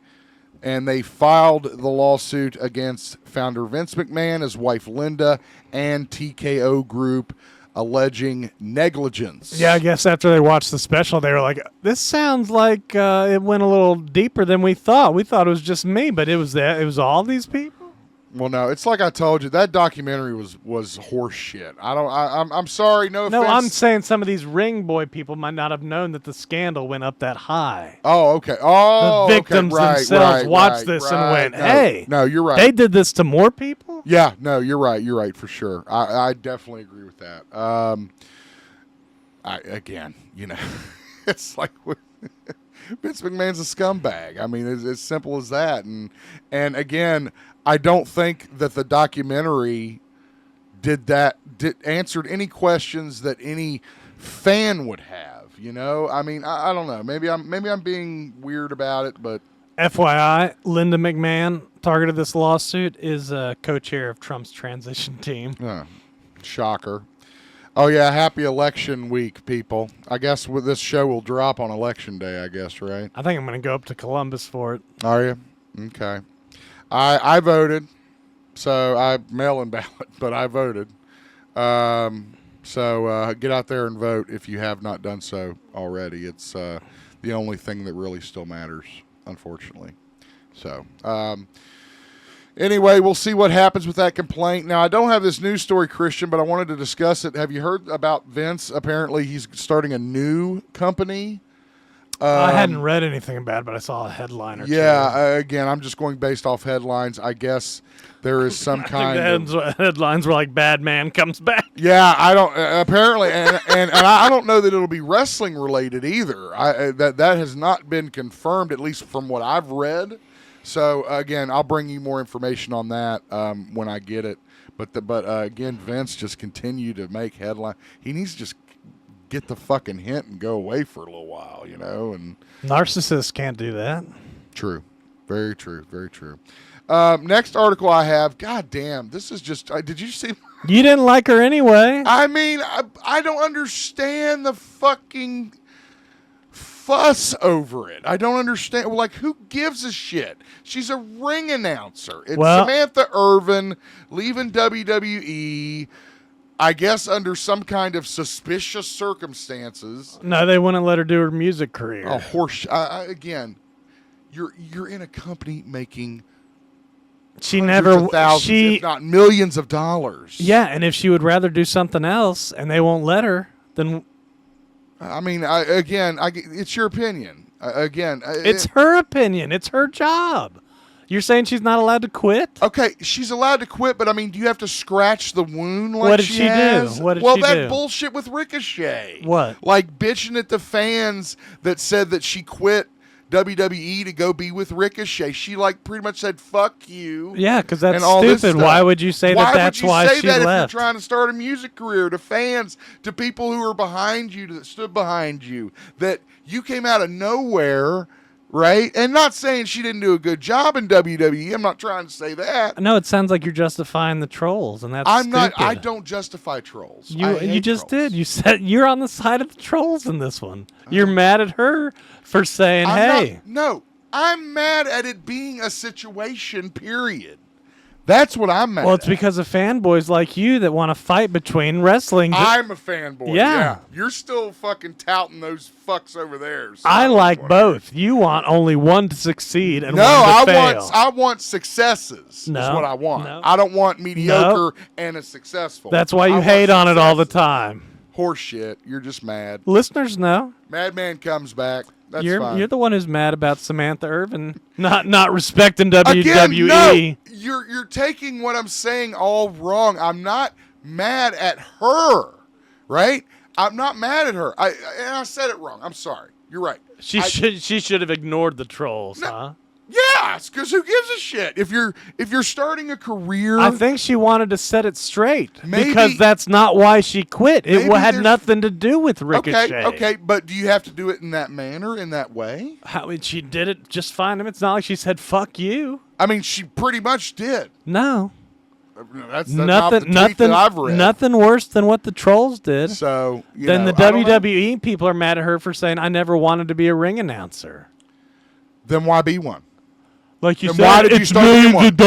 Speaker 2: and they filed the lawsuit against founder Vince McMahon, his wife Linda, and TKO Group, alleging negligence.
Speaker 1: Yeah, I guess after they watched the special, they were like, "This sounds like it went a little deeper than we thought. We thought it was just me, but it was all these people."
Speaker 2: Well, no, it's like I told you, that documentary was horse shit. I'm sorry, no offense.
Speaker 1: No, I'm saying some of these Ring Boy people might not have known that the scandal went up that high.
Speaker 2: Oh, okay. Oh,
Speaker 1: The victims
Speaker 2: okay.
Speaker 1: themselves watched this and went, "Hey,
Speaker 2: no, you're right.
Speaker 1: They did this to more people."
Speaker 2: Yeah, no, you're right. You're right for sure. I definitely agree with that. Again, it's like Vince McMahon's a scumbag. I mean, it's as simple as that. And again, I don't think that the documentary answered any questions that any fan would have. I mean, I don't know. Maybe I'm being weird about it, but
Speaker 1: FYI, Linda McMahon, target of this lawsuit, is co-chair of Trump's transition team.
Speaker 2: Shocker. Oh, yeah, happy election week, people. I guess this show will drop on election day, I guess, right?
Speaker 1: I think I'm going to go up to Columbus for it.
Speaker 2: Are you? Okay. I voted, so I mail-in ballot, but I voted. So get out there and vote if you have not done so already. It's the only thing that really still matters, unfortunately. So anyway, we'll see what happens with that complaint. Now, I don't have this news story, Christian, but I wanted to discuss it. Have you heard about Vince? Apparently, he's starting a new company.
Speaker 1: I hadn't read anything about it, but I saw a headline or two.
Speaker 2: Yeah, again, I'm just going based off headlines. I guess there is some kind of
Speaker 1: headlines were like "Bad Man comes back."
Speaker 2: Yeah, I don't apparently, and I don't know that it'll be wrestling related either. That has not been confirmed, at least from what I've read. So again, I'll bring you more information on that when I get it. But again, Vince just continued to make headline. He needs to just get the fucking hint and go away for a little while, And
Speaker 1: Narcissists can't do that.
Speaker 2: True, very true, very true. Next article I have. God damn, this is just. Did you see?
Speaker 1: You didn't like her anyway.
Speaker 2: I mean, I don't understand the fucking fuss over it. I don't understand. Like, who gives a shit? She's a ring announcer. It's Samantha Irvin leaving WWE. I guess under some kind of suspicious circumstances.
Speaker 1: No, they wouldn't let her do her music career.
Speaker 2: Oh, horse! Again, you're in a company making. Thousands, if not millions of dollars.
Speaker 1: Yeah, and if she would rather do something else, and they won't let her, then.
Speaker 2: I mean, it's your opinion.
Speaker 1: It's her opinion. It's her job. You're saying she's not allowed to quit?
Speaker 2: Okay, she's allowed to quit, but I mean, do you have to scratch the wound like
Speaker 1: What did she
Speaker 2: has?
Speaker 1: do? What did
Speaker 2: well,
Speaker 1: she
Speaker 2: that
Speaker 1: do?
Speaker 2: bullshit with Ricochet.
Speaker 1: What?
Speaker 2: Like bitching at the fans that said that she quit WWE to go be with Ricochet. She like pretty much said "fuck you."
Speaker 1: Yeah, because that's
Speaker 2: and all this
Speaker 1: stupid.
Speaker 2: stuff.
Speaker 1: Why would you say that? That's why
Speaker 2: Why would you
Speaker 1: she
Speaker 2: say that
Speaker 1: left?
Speaker 2: if you're trying to start a music career? To fans, to people who are behind you, that stood behind you, that you came out of nowhere, right? And not saying she didn't do a good job in WWE. I'm not trying to say that.
Speaker 1: No, it sounds like you're justifying the trolls, and that's
Speaker 2: I'm
Speaker 1: stupid.
Speaker 2: not. I don't justify trolls. I hate
Speaker 1: You just
Speaker 2: trolls.
Speaker 1: did. You said you're on the side of the trolls in this one. You're mad at her for saying, "Hey."
Speaker 2: No, I'm mad at it being a situation. Period. That's what I'm mad.
Speaker 1: Well, it's
Speaker 2: at.
Speaker 1: because of fanboys like you that want to fight between wrestling.
Speaker 2: I'm a fanboy.
Speaker 1: Yeah.
Speaker 2: You're still fucking touting those fucks over there. So
Speaker 1: I like
Speaker 2: whatever.
Speaker 1: both. You want only one to succeed and
Speaker 2: No,
Speaker 1: one to fail.
Speaker 2: I want successes.
Speaker 1: No,
Speaker 2: is what I want.
Speaker 1: no.
Speaker 2: I don't want mediocre and a successful.
Speaker 1: That's why
Speaker 2: I
Speaker 1: you
Speaker 2: want
Speaker 1: hate on it all the
Speaker 2: successes.
Speaker 1: time.
Speaker 2: Horse shit. You're just mad.
Speaker 1: Listeners know.
Speaker 2: Madman comes back. That's
Speaker 1: You're
Speaker 2: fine.
Speaker 1: you're the one who's mad about Samantha Irvin not respecting WWE.
Speaker 2: Again, no, you're taking what I'm saying all wrong. I'm not mad at her, right? I'm not mad at her. I said it wrong. I'm sorry. You're right.
Speaker 1: She should have ignored the trolls, huh?
Speaker 2: Yeah, it's because who gives a shit? If you're starting a career,
Speaker 1: I think she wanted to set it straight
Speaker 2: Maybe-
Speaker 1: because that's not why she quit. It
Speaker 2: Maybe
Speaker 1: had
Speaker 2: there's-
Speaker 1: nothing to do with Ricochet.
Speaker 2: Okay, but do you have to do it in that manner, in that way?
Speaker 1: She did it just fine. It's not like she said "fuck you."
Speaker 2: I mean, she pretty much did.
Speaker 1: No,
Speaker 2: That's not the tweet
Speaker 1: nothing,
Speaker 2: that I've read.
Speaker 1: nothing worse than what the trolls did.
Speaker 2: So
Speaker 1: Then the
Speaker 2: I don't know.
Speaker 1: WWE people are mad at her for saying, "I never wanted to be a ring announcer."
Speaker 2: Then why be one?
Speaker 1: Like you
Speaker 2: Then
Speaker 1: said,
Speaker 2: why did you
Speaker 1: it's
Speaker 2: start being
Speaker 1: millions
Speaker 2: one?
Speaker 1: of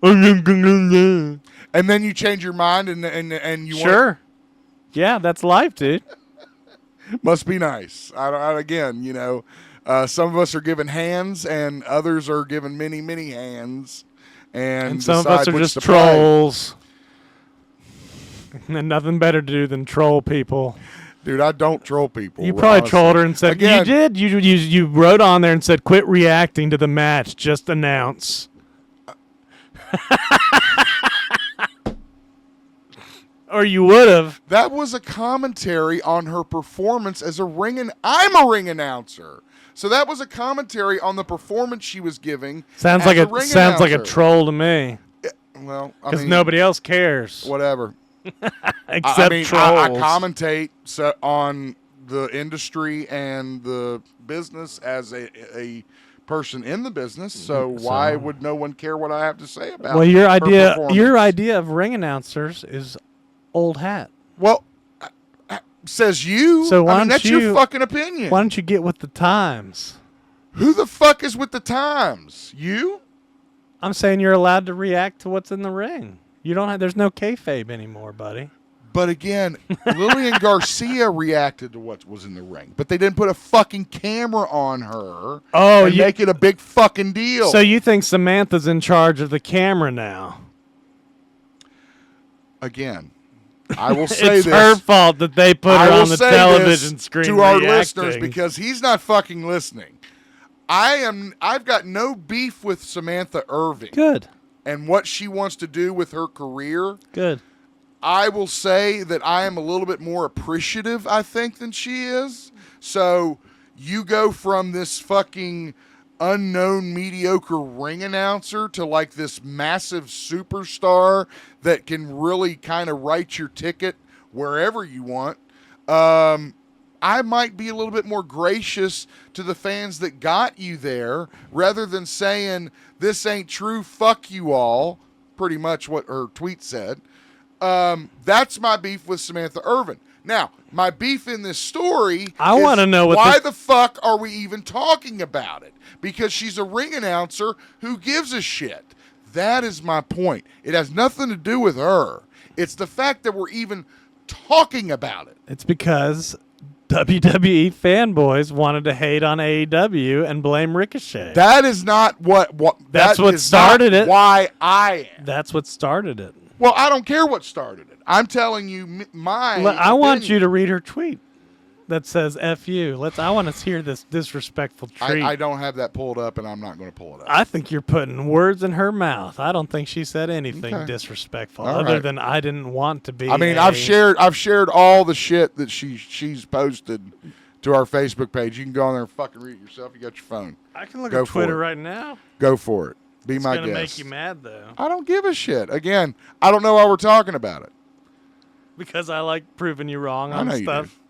Speaker 1: dollars.
Speaker 2: And then you change your mind and you
Speaker 1: Sure. Yeah, that's life, dude.
Speaker 2: must be nice. Again, some of us are given hands and others are given many, many hands. And
Speaker 1: Some of us
Speaker 2: decide
Speaker 1: are
Speaker 2: which
Speaker 1: just
Speaker 2: to play.
Speaker 1: trolls. And nothing better to do than troll people.
Speaker 2: Dude, I don't troll people.
Speaker 1: You probably
Speaker 2: honestly.
Speaker 1: trolled her and said,
Speaker 2: Again,
Speaker 1: you did? You wrote on there and said, quit reacting to the match. Just announce. Or you would have.
Speaker 2: That was a commentary on her performance as a I'm a ring announcer. So that was a commentary on the performance she was giving.
Speaker 1: Sounds
Speaker 2: as
Speaker 1: like
Speaker 2: ring
Speaker 1: sounds like a
Speaker 2: announcer.
Speaker 1: troll to me.
Speaker 2: Well, I
Speaker 1: Because
Speaker 2: mean,
Speaker 1: nobody else cares.
Speaker 2: whatever.
Speaker 1: Except
Speaker 2: I mean, I
Speaker 1: trolls.
Speaker 2: commentate on the industry and the business as a person in the business. So why would no one care what I have to say about?
Speaker 1: Well, your
Speaker 2: her
Speaker 1: idea
Speaker 2: performance?
Speaker 1: of ring announcers is old hat.
Speaker 2: Well, says you.
Speaker 1: So why
Speaker 2: I mean,
Speaker 1: don't
Speaker 2: that's
Speaker 1: you-
Speaker 2: your fucking opinion.
Speaker 1: Why don't you get with the times?
Speaker 2: Who the fuck is with the times? You?
Speaker 1: I'm saying you're allowed to react to what's in the ring. You don't have. There's no kayfabe anymore, buddy.
Speaker 2: But again, Lillian Garcia reacted to what was in the ring, but they didn't put a fucking camera on her.
Speaker 1: Oh,
Speaker 2: and make it a big fucking deal.
Speaker 1: So you think Samantha's in charge of the camera now?
Speaker 2: Again, I will say
Speaker 1: It's
Speaker 2: this.
Speaker 1: her fault that they put
Speaker 2: I
Speaker 1: her
Speaker 2: will
Speaker 1: on the
Speaker 2: say
Speaker 1: television
Speaker 2: this
Speaker 1: screen
Speaker 2: to our
Speaker 1: reacting.
Speaker 2: listeners because he's not fucking listening. I've got no beef with Samantha Irving
Speaker 1: Good.
Speaker 2: and what she wants to do with her career.
Speaker 1: Good.
Speaker 2: I will say that I am a little bit more appreciative, I think, than she is. So you go from this fucking unknown mediocre ring announcer to like this massive superstar that can really kind of write your ticket wherever you want. I might be a little bit more gracious to the fans that got you there rather than saying this ain't true, fuck you all, pretty much what her tweet said. That's my beef with Samantha Irvin. Now, my beef in this story
Speaker 1: I want to know what
Speaker 2: why the fuck are we even talking about it? Because she's a ring announcer who gives a shit. That is my point. It has nothing to do with her. It's the fact that we're even talking about it.
Speaker 1: It's because WWE fanboys wanted to hate on AEW and blame Ricochet.
Speaker 2: That is not what
Speaker 1: That's
Speaker 2: that
Speaker 1: what
Speaker 2: is
Speaker 1: started
Speaker 2: not
Speaker 1: it.
Speaker 2: Why I am.
Speaker 1: That's what started it.
Speaker 2: Well, I don't care what started it. I'm telling you my
Speaker 1: I want
Speaker 2: opinion.
Speaker 1: you to read her tweet. that says "F you." I want to hear this disrespectful treat.
Speaker 2: I don't have that pulled up, and I'm not going to pull it up.
Speaker 1: I think you're putting words in her mouth. I don't think she said anything disrespectful, other than I didn't want to be.
Speaker 2: I mean, I've shared all the shit that she's posted to our Facebook page. You can go on there and fucking read it yourself. You got your phone.
Speaker 1: I can look at Twitter right now.
Speaker 2: Go for it. Be my guest.
Speaker 1: It's gonna make you mad though.
Speaker 2: I don't give a shit. Again, I don't know why we're talking about it.
Speaker 1: Because I like proving you wrong on stuff.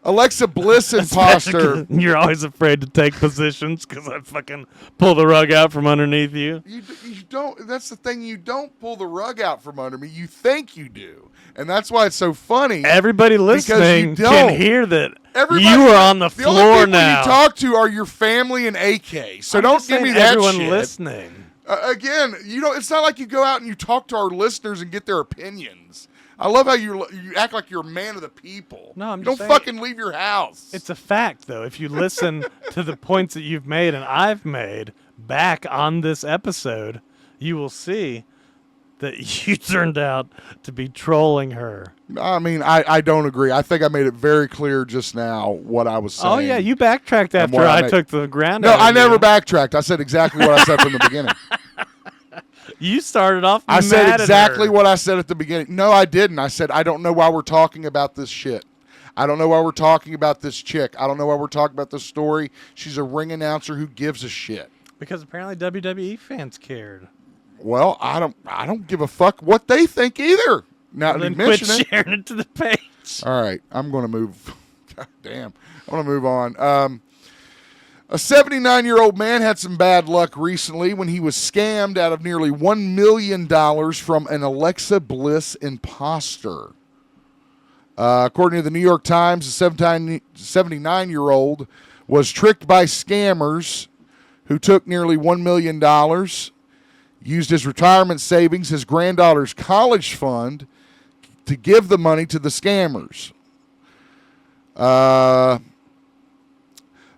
Speaker 2: Alexa Bliss imposter.
Speaker 1: You're always afraid to take positions because I fucking pull the rug out from underneath you.
Speaker 2: You don't. That's the thing. You don't pull the rug out from under me. You think you do, and that's why it's so funny.
Speaker 1: Everybody listening can hear that. You are on the floor
Speaker 2: now. The only people
Speaker 1: now.
Speaker 2: you talk to are your family and AK. So don't give me that
Speaker 1: everyone
Speaker 2: shit.
Speaker 1: Listening.
Speaker 2: Again, you know, it's not like you go out and you talk to our listeners and get their opinions. I love how you act like you're a man of the people.
Speaker 1: No, I'm
Speaker 2: you
Speaker 1: just
Speaker 2: don't
Speaker 1: saying,
Speaker 2: fucking leave your house.
Speaker 1: It's a fact, though. If you listen to the points that you've made and I've made back on this episode, you will see that you turned out to be trolling her.
Speaker 2: I mean, I don't agree. I think I made it very clear just now what I was saying.
Speaker 1: Oh, yeah, you backtracked after I took the ground.
Speaker 2: No, I never backtracked. I said exactly what I said from the beginning.
Speaker 1: You started off
Speaker 2: I said exactly what I said at the beginning. No, I didn't. I said, I don't know why we're talking about this shit. I don't know why we're talking about this chick. I don't know why we're talking about this story. She's a ring announcer who gives a shit.
Speaker 1: Because apparently WWE fans cared.
Speaker 2: Well, I don't give a fuck what they think either. Now
Speaker 1: then quit sharing it to the page.
Speaker 2: All right, I'm going to move. God damn. I'm going to move on. A 79-year-old man had some bad luck recently when he was scammed out of nearly $1 million from an Alexa Bliss imposter. According to the New York Times, the 79-year-old was tricked by scammers who took nearly $1 million, used his retirement savings, his granddaughter's college fund, to give the money to the scammers.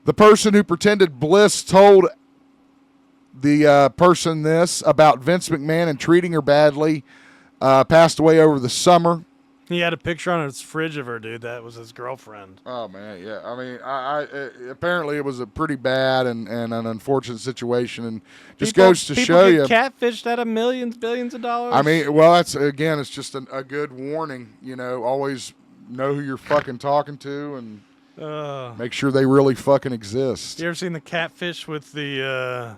Speaker 2: The person who pretended Bliss told the person this about Vince McMahon and treating her badly passed away over the summer.
Speaker 1: He had a picture on his fridge of her, dude. That was his girlfriend.
Speaker 2: Oh, man, yeah. I mean, apparently it was a pretty bad and an unfortunate situation, and just goes to show you.
Speaker 1: People get catfished out of millions, billions of dollars.
Speaker 2: I mean, well, it's just a good warning. You know, always know who you're fucking talking to and make sure they really fucking exist.
Speaker 1: You ever seen the catfish with the,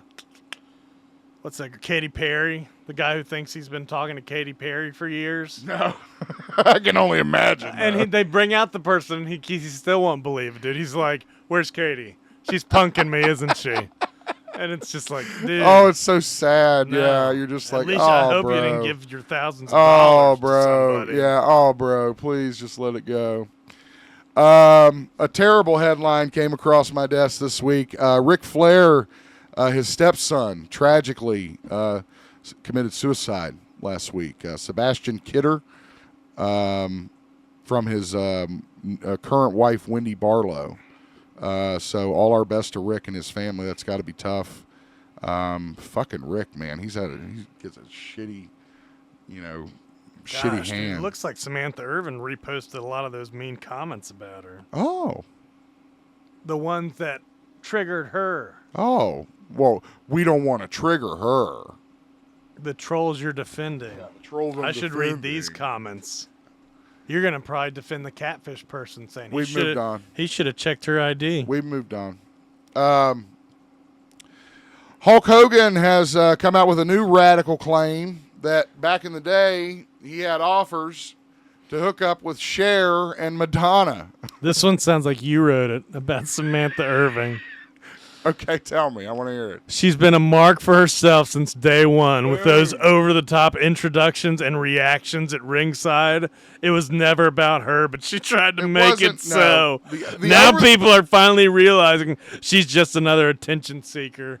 Speaker 1: what's that, Katy Perry? The guy who thinks he's been talking to Katy Perry for years?
Speaker 2: No. I can only imagine.
Speaker 1: And they bring out the person, and he still won't believe it, dude. He's like, where's Katy? She's punking me, isn't she? And it's just like, dude.
Speaker 2: Oh, it's so sad. No. Yeah, you're just like,
Speaker 1: at least
Speaker 2: oh,
Speaker 1: I hope
Speaker 2: bro.
Speaker 1: you didn't give your thousands of dollars
Speaker 2: bro.
Speaker 1: to somebody.
Speaker 2: Yeah, oh, bro. Please just let it go. A terrible headline came across my desk this week. Ric Flair, his stepson, tragically committed suicide last week. Sebastian Kidder, from his current wife, Wendy Barlow. So all our best to Rick and his family. That's got to be tough. Fucking Rick, man. He gets a shitty, shitty hand.
Speaker 1: Dude, it looks like Samantha Irvin reposted a lot of those mean comments about her.
Speaker 2: Oh.
Speaker 1: The ones that triggered her.
Speaker 2: Oh. Well, we don't want to trigger her.
Speaker 1: The trolls you're defending.
Speaker 2: Yeah, the trolls
Speaker 1: I should read these comments. You're going to probably defend the catfish person saying
Speaker 2: We've moved on.
Speaker 1: He should have checked her ID.
Speaker 2: We've moved on. Hulk Hogan has come out with a new radical claim that back in the day he had offers to hook up with Cher and Madonna.
Speaker 1: This one sounds like you wrote it about Samantha Irving.
Speaker 2: Okay, tell me. I want to hear it.
Speaker 1: She's been a mark for herself since day one with those over-the-top introductions and reactions at ringside. It was never about her, but she tried to make it so. Now people are finally realizing she's just another attention seeker.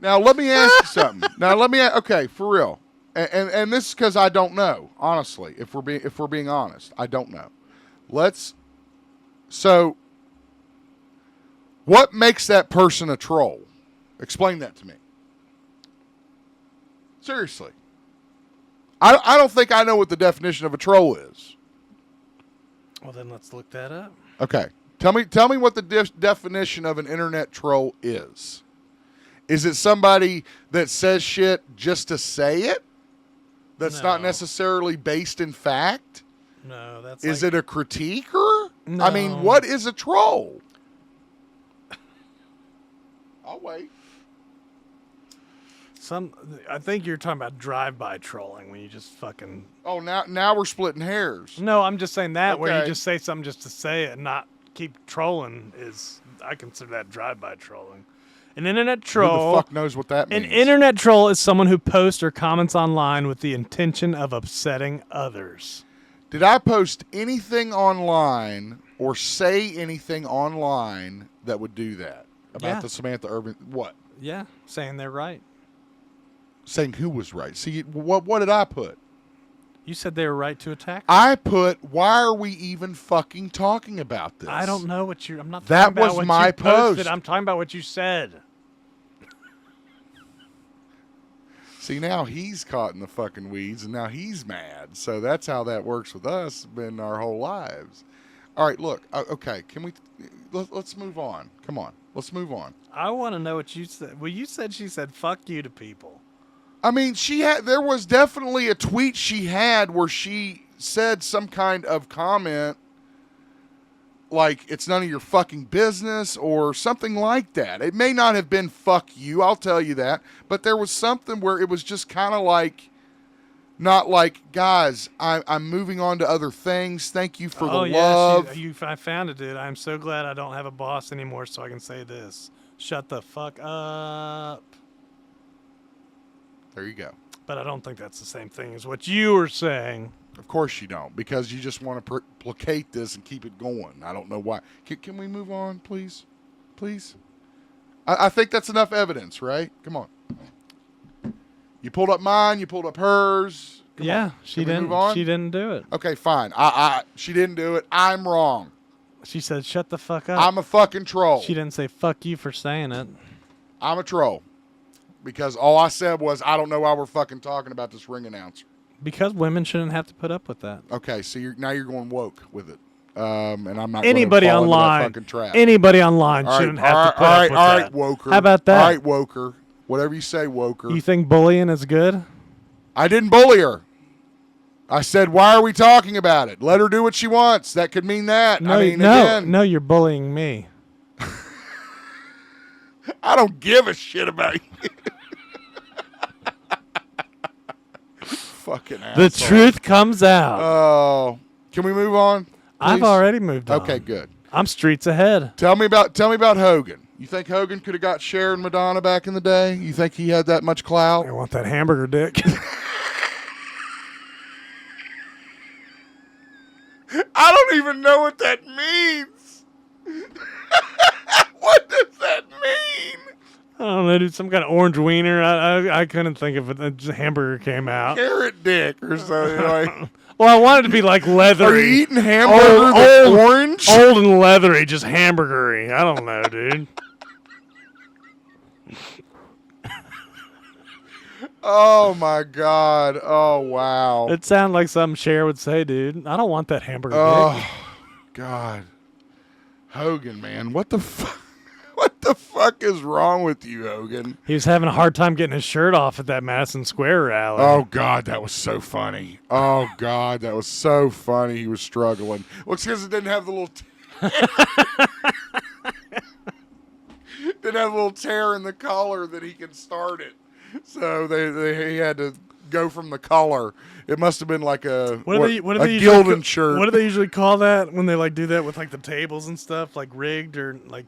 Speaker 2: Now, let me ask you something. Okay, for real. And this is because I don't know, honestly. If we're being honest, I don't know. What makes that person a troll? Explain that to me. Seriously. I don't think I know what the definition of a troll is.
Speaker 1: Well, then let's look that up.
Speaker 2: Okay. Tell me what the definition of an internet troll is. Is it somebody that says shit just to say it? That's not necessarily based in fact?
Speaker 1: No, that's
Speaker 2: Is it a critiquer?
Speaker 1: No.
Speaker 2: I mean, what is a troll? I'll wait.
Speaker 1: I think you're talking about drive-by trolling when you just fucking...
Speaker 2: Oh, now we're splitting hairs.
Speaker 1: No, I'm just saying that where you
Speaker 2: Okay.
Speaker 1: just say something just to say it and not keep trolling I consider that drive-by trolling. An internet troll...
Speaker 2: Who the fuck knows what that means?
Speaker 1: An internet troll is someone who posts or comments online with the intention of upsetting others.
Speaker 2: Did I post anything online or say anything online that would do that? About the Samantha Irvin... What?
Speaker 1: Yeah, saying they're right.
Speaker 2: Saying who was right. See, what did I put?
Speaker 1: You said they were right to attack.
Speaker 2: I put, why are we even fucking talking about this?
Speaker 1: I don't know what you... I'm not
Speaker 2: That
Speaker 1: talking about
Speaker 2: was
Speaker 1: what
Speaker 2: my
Speaker 1: you posted.
Speaker 2: post.
Speaker 1: I'm talking about what you said.
Speaker 2: See, now he's caught in the fucking weeds, and now he's mad. So that's how that works with us, been our whole lives. All right, look. Okay, can we... Let's move on. Come on. Let's move on.
Speaker 1: I want to know what you said. Well, you said she said, fuck you to people.
Speaker 2: I mean, there was definitely a tweet she had where she said some kind of comment like, it's none of your fucking business or something like that. It may not have been fuck you, I'll tell you that. But there was something where it was just kind of like, not like, guys, I'm moving on to other things. Thank you for the love.
Speaker 1: I found it, dude. I'm so glad I don't have a boss anymore so I can say this. Shut the fuck up.
Speaker 2: There you go.
Speaker 1: But I don't think that's the same thing as what you were saying.
Speaker 2: Of course you don't, because you just want to placate this and keep it going. I don't know why. Can we move on, please? Please? I think that's enough evidence, right? Come on. You pulled up mine. You pulled up hers. Come on.
Speaker 1: She
Speaker 2: Can we
Speaker 1: didn't.
Speaker 2: move on?
Speaker 1: She didn't do it.
Speaker 2: Okay, fine. She didn't do it. I'm wrong.
Speaker 1: She said, "Shut the fuck up."
Speaker 2: I'm a fucking troll.
Speaker 1: She didn't say "fuck you" for saying it.
Speaker 2: I'm a troll. Because all I said was, I don't know why we're fucking talking about this ring announcer.
Speaker 1: Because women shouldn't have to put up with that.
Speaker 2: Okay, so now you're going woke with it. And I'm not
Speaker 1: Anybody
Speaker 2: gonna fall into that
Speaker 1: online.
Speaker 2: fucking trap.
Speaker 1: Anybody online shouldn't have to put up with that.
Speaker 2: All right, woker.
Speaker 1: How about that?
Speaker 2: All right, woker. Whatever you say, woker.
Speaker 1: You think bullying is good?
Speaker 2: I didn't bully her. I said, why are we talking about it? Let her do what she wants. That could mean that.
Speaker 1: No, no, you're bullying me.
Speaker 2: I don't give a shit about you. Fucking asshole.
Speaker 1: The truth comes out.
Speaker 2: Oh, can we move on? Please?
Speaker 1: I've already moved on.
Speaker 2: Okay, good.
Speaker 1: I'm streets ahead.
Speaker 2: Tell me about Hogan. You think Hogan could have got Cher and Madonna back in the day? You think he had that much clout?
Speaker 1: I want that hamburger dick.
Speaker 2: I don't even know what that means. What does that mean?
Speaker 1: I don't know, dude. Some kind of orange wiener. I couldn't think of it. The hamburger came out.
Speaker 2: Carrot dick or something. Like,
Speaker 1: well, I wanted it to be like leathery.
Speaker 2: are you eating hamburger that's orange?
Speaker 1: Old and leathery, just hamburgery. I don't know, dude.
Speaker 2: Oh, my God. Oh, wow.
Speaker 1: It sounded like something Cher would say, dude. I don't want that hamburger dick.
Speaker 2: Oh, God. Hogan, man. What the fuck? What the fuck is wrong with you, Hogan?
Speaker 1: He was having a hard time getting his shirt off at that Madison Square rally.
Speaker 2: Oh, God, that was so funny. Oh, God, that was so funny. He was struggling. Well, it's because it didn't have the little... didn't have a little tear in the collar that he could start it. So he had to go from the collar. It must have been like a Gildan shirt.
Speaker 1: What do they usually call that when they like do that with like the tables and stuff, like rigged or like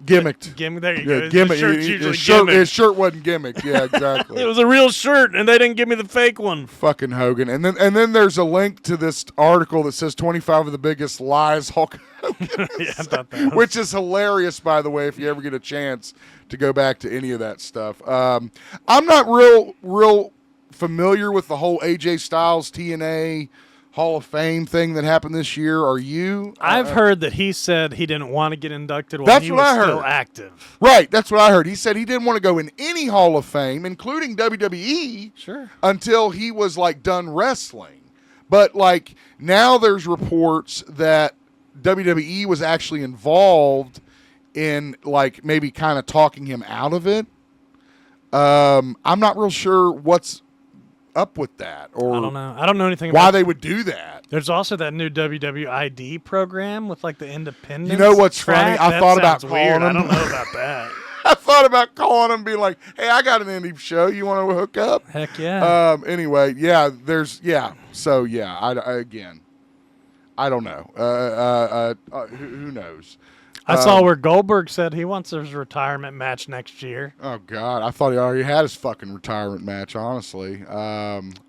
Speaker 2: gimmicked?
Speaker 1: There you
Speaker 2: Yeah,
Speaker 1: go.
Speaker 2: gimmick.
Speaker 1: The shirt's usually
Speaker 2: His shirt wasn't gimmicked. Yeah, exactly.
Speaker 1: It was a real shirt, and they didn't give me the fake one.
Speaker 2: Fucking Hogan. And then there's a link to this article that says 25 of the biggest lies Hulk Hogan
Speaker 1: Yeah, I thought that was...
Speaker 2: which is hilarious, by the way, if you ever get a chance to go back to any of that stuff. I'm not real familiar with the whole AJ Styles TNA Hall of Fame thing that happened this year. Are you?
Speaker 1: I've heard that he said he didn't want to get inducted while
Speaker 2: That's
Speaker 1: he
Speaker 2: what
Speaker 1: was
Speaker 2: I heard.
Speaker 1: still active.
Speaker 2: Right, that's what I heard. He said he didn't want to go in any Hall of Fame, including WWE,
Speaker 1: Sure.
Speaker 2: until he was like done wrestling. But like now there's reports that WWE was actually involved in like maybe kind of talking him out of it. I'm not real sure what's up with that, or
Speaker 1: I don't know. I don't know anything
Speaker 2: why
Speaker 1: about
Speaker 2: they would do that.
Speaker 1: There's also that new WWID program with like the independence.
Speaker 2: You know what's
Speaker 1: track.
Speaker 2: funny? I thought about
Speaker 1: Sounds weird.
Speaker 2: calling
Speaker 1: I
Speaker 2: him.
Speaker 1: don't know about that.
Speaker 2: I thought about calling him and being like, "Hey, I got an indie show. You want to hook up?"
Speaker 1: Heck yeah.
Speaker 2: Anyway, yeah. So yeah. I don't know. Who knows?
Speaker 1: I saw where Goldberg said he wants his retirement match next year.
Speaker 2: Oh God, I thought he already had his fucking retirement match. Honestly,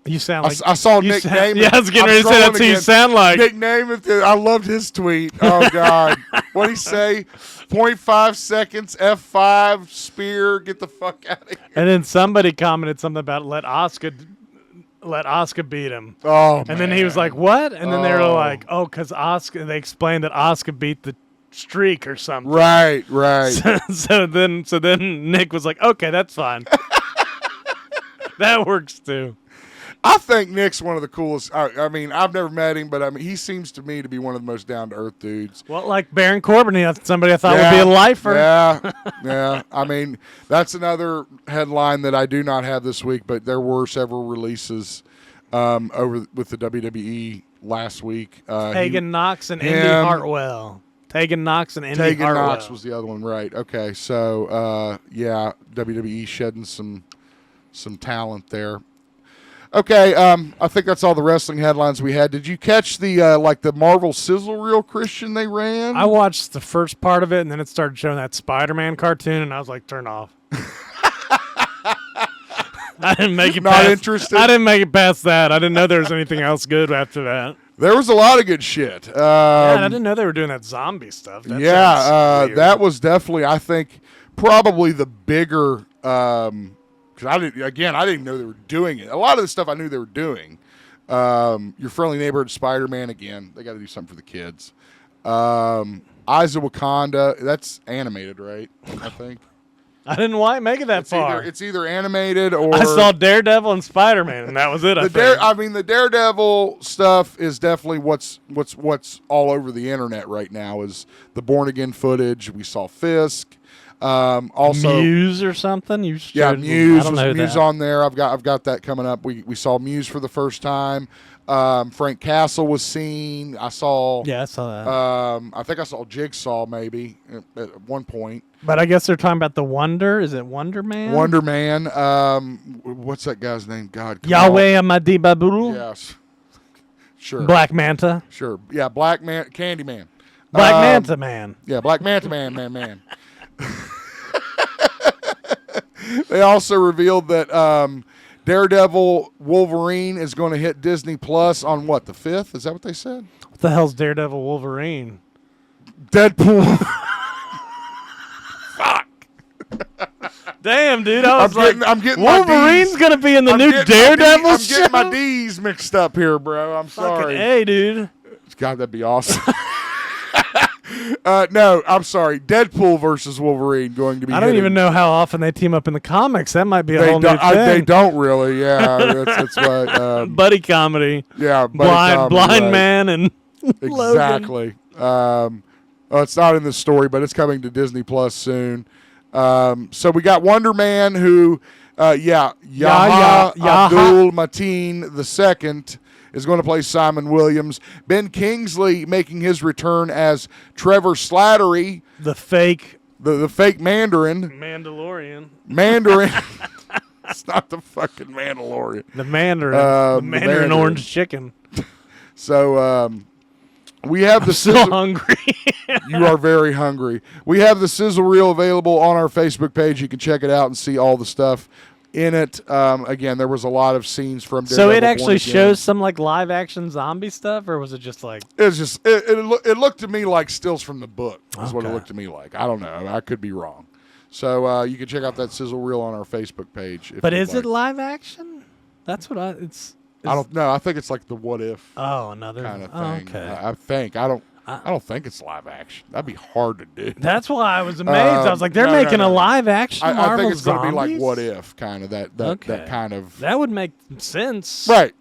Speaker 1: You sound like
Speaker 2: I saw Nick Namath.
Speaker 1: Yeah, I was getting ready to say that's who you sound like.
Speaker 2: Nick Namath. I loved his tweet. Oh God, what'd he say? 0.5 seconds, F5 spear. Get the fuck out of here.
Speaker 1: And then somebody commented something about let Asuka beat him.
Speaker 2: Oh,
Speaker 1: and then he was like, "What?" And then they were like, "Oh, because Asuka." They explained that Asuka beat the streak or something.
Speaker 2: Right.
Speaker 1: So then Nick was like, "Okay, that's fine." That works too.
Speaker 2: I think Nick's one of the coolest. I mean, I've never met him, but I mean, he seems to me to be one of the most down to earth dudes.
Speaker 1: Well, like Baron Corbin, that's somebody I thought would be a lifer.
Speaker 2: Yeah. I mean, that's another headline that I do not have this week, but there were several releases over with the WWE last week.
Speaker 1: Tegan Knox and Indy Hartwell. Tegan Knox and Indy Hartwell.
Speaker 2: Tegan Knox was the other one, right? Okay, so yeah, WWE shedding some talent there. Okay, I think that's all the wrestling headlines we had. Did you catch the like the Marvel sizzle reel, Christian, they ran?
Speaker 1: I watched the first part of it, and then it started showing that Spider-Man cartoon, and I was like, turn off. I didn't make it.
Speaker 2: Not interested.
Speaker 1: I didn't make it past that. I didn't know there was anything else good after that.
Speaker 2: There was a lot of good shit.
Speaker 1: Yeah, and I didn't know they were doing that zombie stuff. That
Speaker 2: that was definitely, I think, probably the bigger. Because I didn't know they were doing it. A lot of the stuff I knew they were doing. Your Friendly Neighborhood Spider-Man, again, they got to do something for the kids. Eyes of Wakanda, that's animated, right? I think.
Speaker 1: I didn't make it that far.
Speaker 2: It's either animated or
Speaker 1: I saw Daredevil and Spider-Man, and that was it.
Speaker 2: The Daredevil stuff is definitely what's all over the internet right now. Is the Born Again footage? We saw Fisk. Also
Speaker 1: Muse or something. Muse.
Speaker 2: Muse on there. I've got that coming up. We saw Muse for the first time. Frank Castle was seen. I saw.
Speaker 1: Yeah, I saw that.
Speaker 2: I think I saw Jigsaw maybe at one point.
Speaker 1: But I guess they're talking about the Wonder. Is it Wonder Man?
Speaker 2: Wonder Man. What's that guy's name? God.
Speaker 1: Yahweh Amadi Baburu.
Speaker 2: Yes. Sure.
Speaker 1: Black Manta.
Speaker 2: Sure. Yeah. Black Man. Candyman.
Speaker 1: Black Manta Man.
Speaker 2: Yeah. Black Manta Man. They also revealed that Daredevil Wolverine is going to hit Disney Plus on what, the 5th? Is that what they said?
Speaker 1: What the hell's Daredevil Wolverine?
Speaker 2: Deadpool. Fuck.
Speaker 1: Damn, dude. I'm getting
Speaker 2: Wolverine's
Speaker 1: going to be in the new Daredevil show?
Speaker 2: I'm getting my D's mixed up here, bro. I'm sorry.
Speaker 1: Hey, dude.
Speaker 2: God, that'd be awesome. No, I'm sorry. Deadpool versus Wolverine going to be.
Speaker 1: I don't even know how often they team up in the comics. That might be a whole new thing.
Speaker 2: They don't really. Yeah, that's right.
Speaker 1: Buddy comedy.
Speaker 2: Yeah,
Speaker 1: blind right. Man and
Speaker 2: exactly. It's not in the story, but it's coming to Disney Plus soon. So we got Wonder Man, who, Yahya Abdul Mateen II. Is going to play Simon Williams. Ben Kingsley making his return as Trevor Slattery.
Speaker 1: The fake
Speaker 2: Mandarin.
Speaker 1: Mandalorian.
Speaker 2: It's not the fucking Mandalorian.
Speaker 1: The Mandarin. The Mandarin orange chicken.
Speaker 2: So we have the
Speaker 1: sizzle. So hungry.
Speaker 2: You are very hungry. We have the sizzle reel available on our Facebook page. You can check it out and see all the stuff in it. Again, there was a lot of scenes from Daredevil.
Speaker 1: So it actually shows some like live action zombie stuff, or was it just like
Speaker 2: it looked to me like stills from the book is what it looked to me like. I don't know. I could be wrong. So you can check out that sizzle reel on our Facebook page.
Speaker 1: But is it live action? That's what
Speaker 2: I don't know. I think it's like the what if
Speaker 1: another
Speaker 2: kind of thing.
Speaker 1: Okay.
Speaker 2: I think I don't think it's live action. That'd be hard to do.
Speaker 1: That's why I was amazed. I was like, they're making a live action Marvel
Speaker 2: I think it's
Speaker 1: going
Speaker 2: to be like what if kind of that kind of.
Speaker 1: That would make sense.
Speaker 2: Right.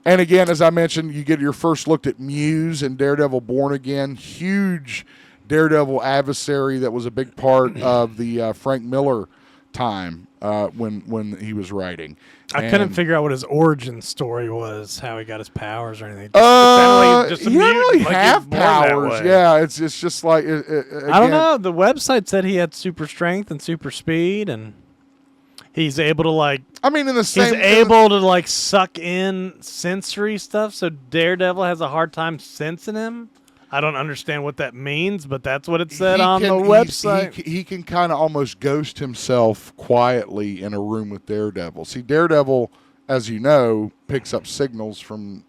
Speaker 2: And again, as I mentioned, you get your first look at Muse and Daredevil Born Again. Huge Daredevil adversary that was a big part of the Frank Miller time when he was writing.
Speaker 1: I couldn't figure out what his origin story was, how he got his powers or anything.
Speaker 2: He didn't really have powers. Yeah, it's just like
Speaker 1: I don't know. The website said he had super strength and super speed, and he's able to he's able to suck in sensory stuff. So Daredevil has a hard time sensing him. I don't understand what that means, but that's what it said on the website.
Speaker 2: He can kind of almost ghost himself quietly in a room with Daredevil. See, Daredevil, as you know, picks up signals from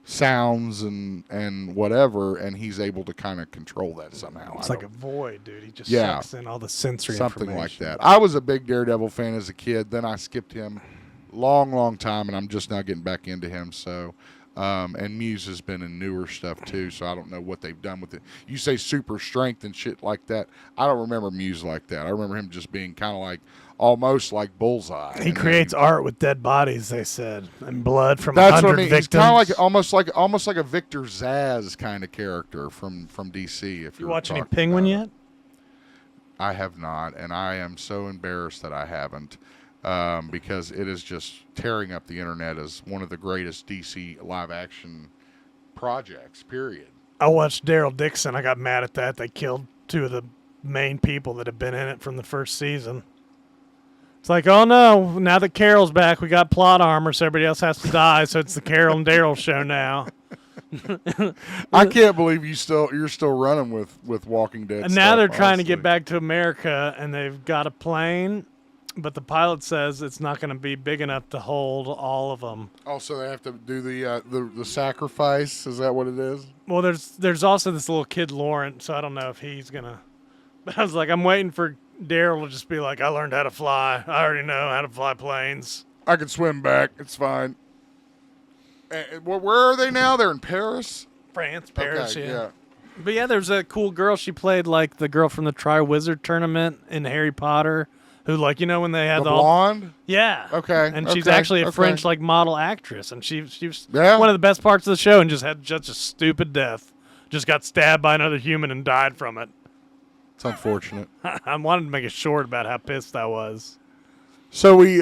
Speaker 2: sounds and whatever, and he's able to kind of control that somehow.
Speaker 1: It's like a void, dude. He just sucks in all the sensory
Speaker 2: something
Speaker 1: information.
Speaker 2: like that. I was a big Daredevil fan as a kid. Then I skipped him long time, and I'm just now getting back into him. So. And Muse has been in newer stuff too, so I don't know what they've done with it. You say super strength and shit like that. I don't remember Muse like that. I remember him just being kind of almost like Bullseye.
Speaker 1: He creates art with dead bodies, they said, and blood from 100 victims.
Speaker 2: He's kind of almost like a Victor Zsasz kind of character from DC. If
Speaker 1: you watch any Penguin yet?
Speaker 2: I have not, and I am so embarrassed that I haven't. Because it is just tearing up the internet as one of the greatest DC live-action projects, period.
Speaker 1: I watched Daryl Dixon. I got mad at that. They killed two of the main people that have been in it from the first season. It's like, oh no, now that Carol's back, we got plot armor, so everybody else has to die, so it's the Carol and Daryl show now.
Speaker 2: I can't believe you're still running with Walking Dead.
Speaker 1: And now they're trying to get back to America, and they've got a plane. But the pilot says it's not going to be big enough to hold all of them.
Speaker 2: Oh, so they have to do the sacrifice? Is that what it is?
Speaker 1: Well, there's also this little kid, Lawrence, so I don't know if he's going to... But I was like, I'm waiting for Daryl to just be like, I learned how to fly. I already know how to fly planes.
Speaker 2: I can swim back. It's fine. Where are they now? They're in Paris?
Speaker 1: France, Paris,
Speaker 2: okay,
Speaker 1: yeah. But yeah, there's a cool girl. She played like the girl from the Tri-Wizard tournament in Harry Potter. Who, when they had
Speaker 2: the blonde?
Speaker 1: Yeah.
Speaker 2: Okay.
Speaker 1: And she's actually a French, model actress. And she was one of the best parts of the show and just had such a stupid death. Just got stabbed by another human and died from it.
Speaker 2: It's unfortunate.
Speaker 1: I wanted to make a short about how pissed I was.
Speaker 2: So we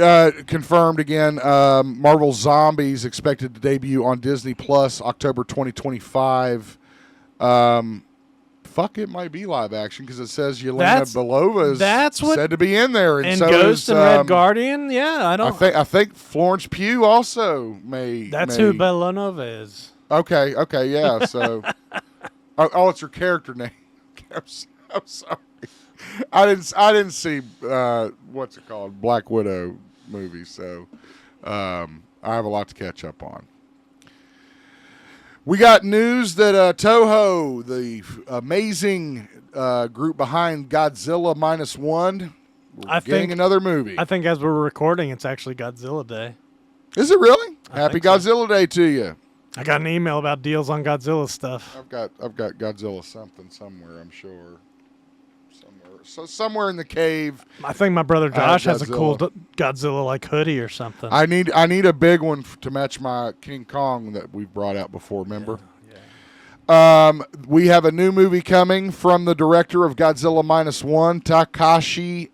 Speaker 2: confirmed again, Marvel Zombies expected to debut on Disney Plus October 2025. It might be live action because it says Yelena Belova is said to be in there,
Speaker 1: and so Ghost and Red Guardian. Yeah,
Speaker 2: I think Florence Pugh also may.
Speaker 1: That's who Belova is.
Speaker 2: Okay, yeah. So, it's her character name. I'm sorry, I didn't see what's it called, Black Widow movie. So, I have a lot to catch up on. We got news that TOHO, the amazing group behind Godzilla -1, we're getting another movie.
Speaker 1: I think as we're recording, it's actually Godzilla Day.
Speaker 2: Is it really? Happy Godzilla Day to you.
Speaker 1: I got an email about deals on Godzilla stuff.
Speaker 2: I've got Godzilla something somewhere, I'm sure. Somewhere in the cave.
Speaker 1: I think my brother Josh has a cool Godzilla hoodie or something.
Speaker 2: I need a big one to match my King Kong that we've brought out before. Remember? Yeah. We have a new movie coming from the director of Godzilla -1, Takashi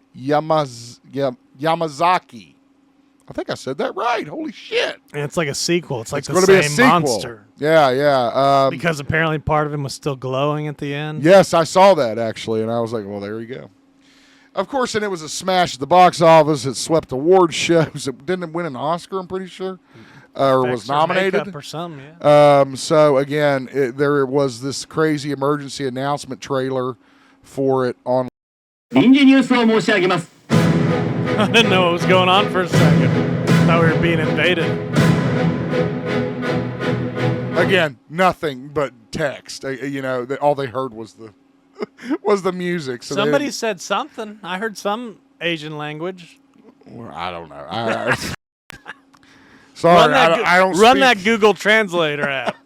Speaker 2: Yamazaki. I think I said that right. Holy shit!
Speaker 1: And it's like a sequel. It's the same monster.
Speaker 2: Yeah.
Speaker 1: Because apparently part of him was still glowing at the end.
Speaker 2: Yes, I saw that actually, and I was like, well, there you go. Of course, and it was a smash at the box office. It swept award shows. It didn't win an Oscar, I'm pretty sure, or was nominated
Speaker 1: or something. Yeah.
Speaker 2: So again, there was this crazy emergency announcement trailer for it on.
Speaker 1: I didn't know what was going on for a second. Thought we were being invaded.
Speaker 2: Again, nothing but text. All they heard was the music. So
Speaker 1: somebody said something. I heard some Asian language.
Speaker 2: Well, I don't know. Sorry, I don't.
Speaker 1: Run that Google Translator app.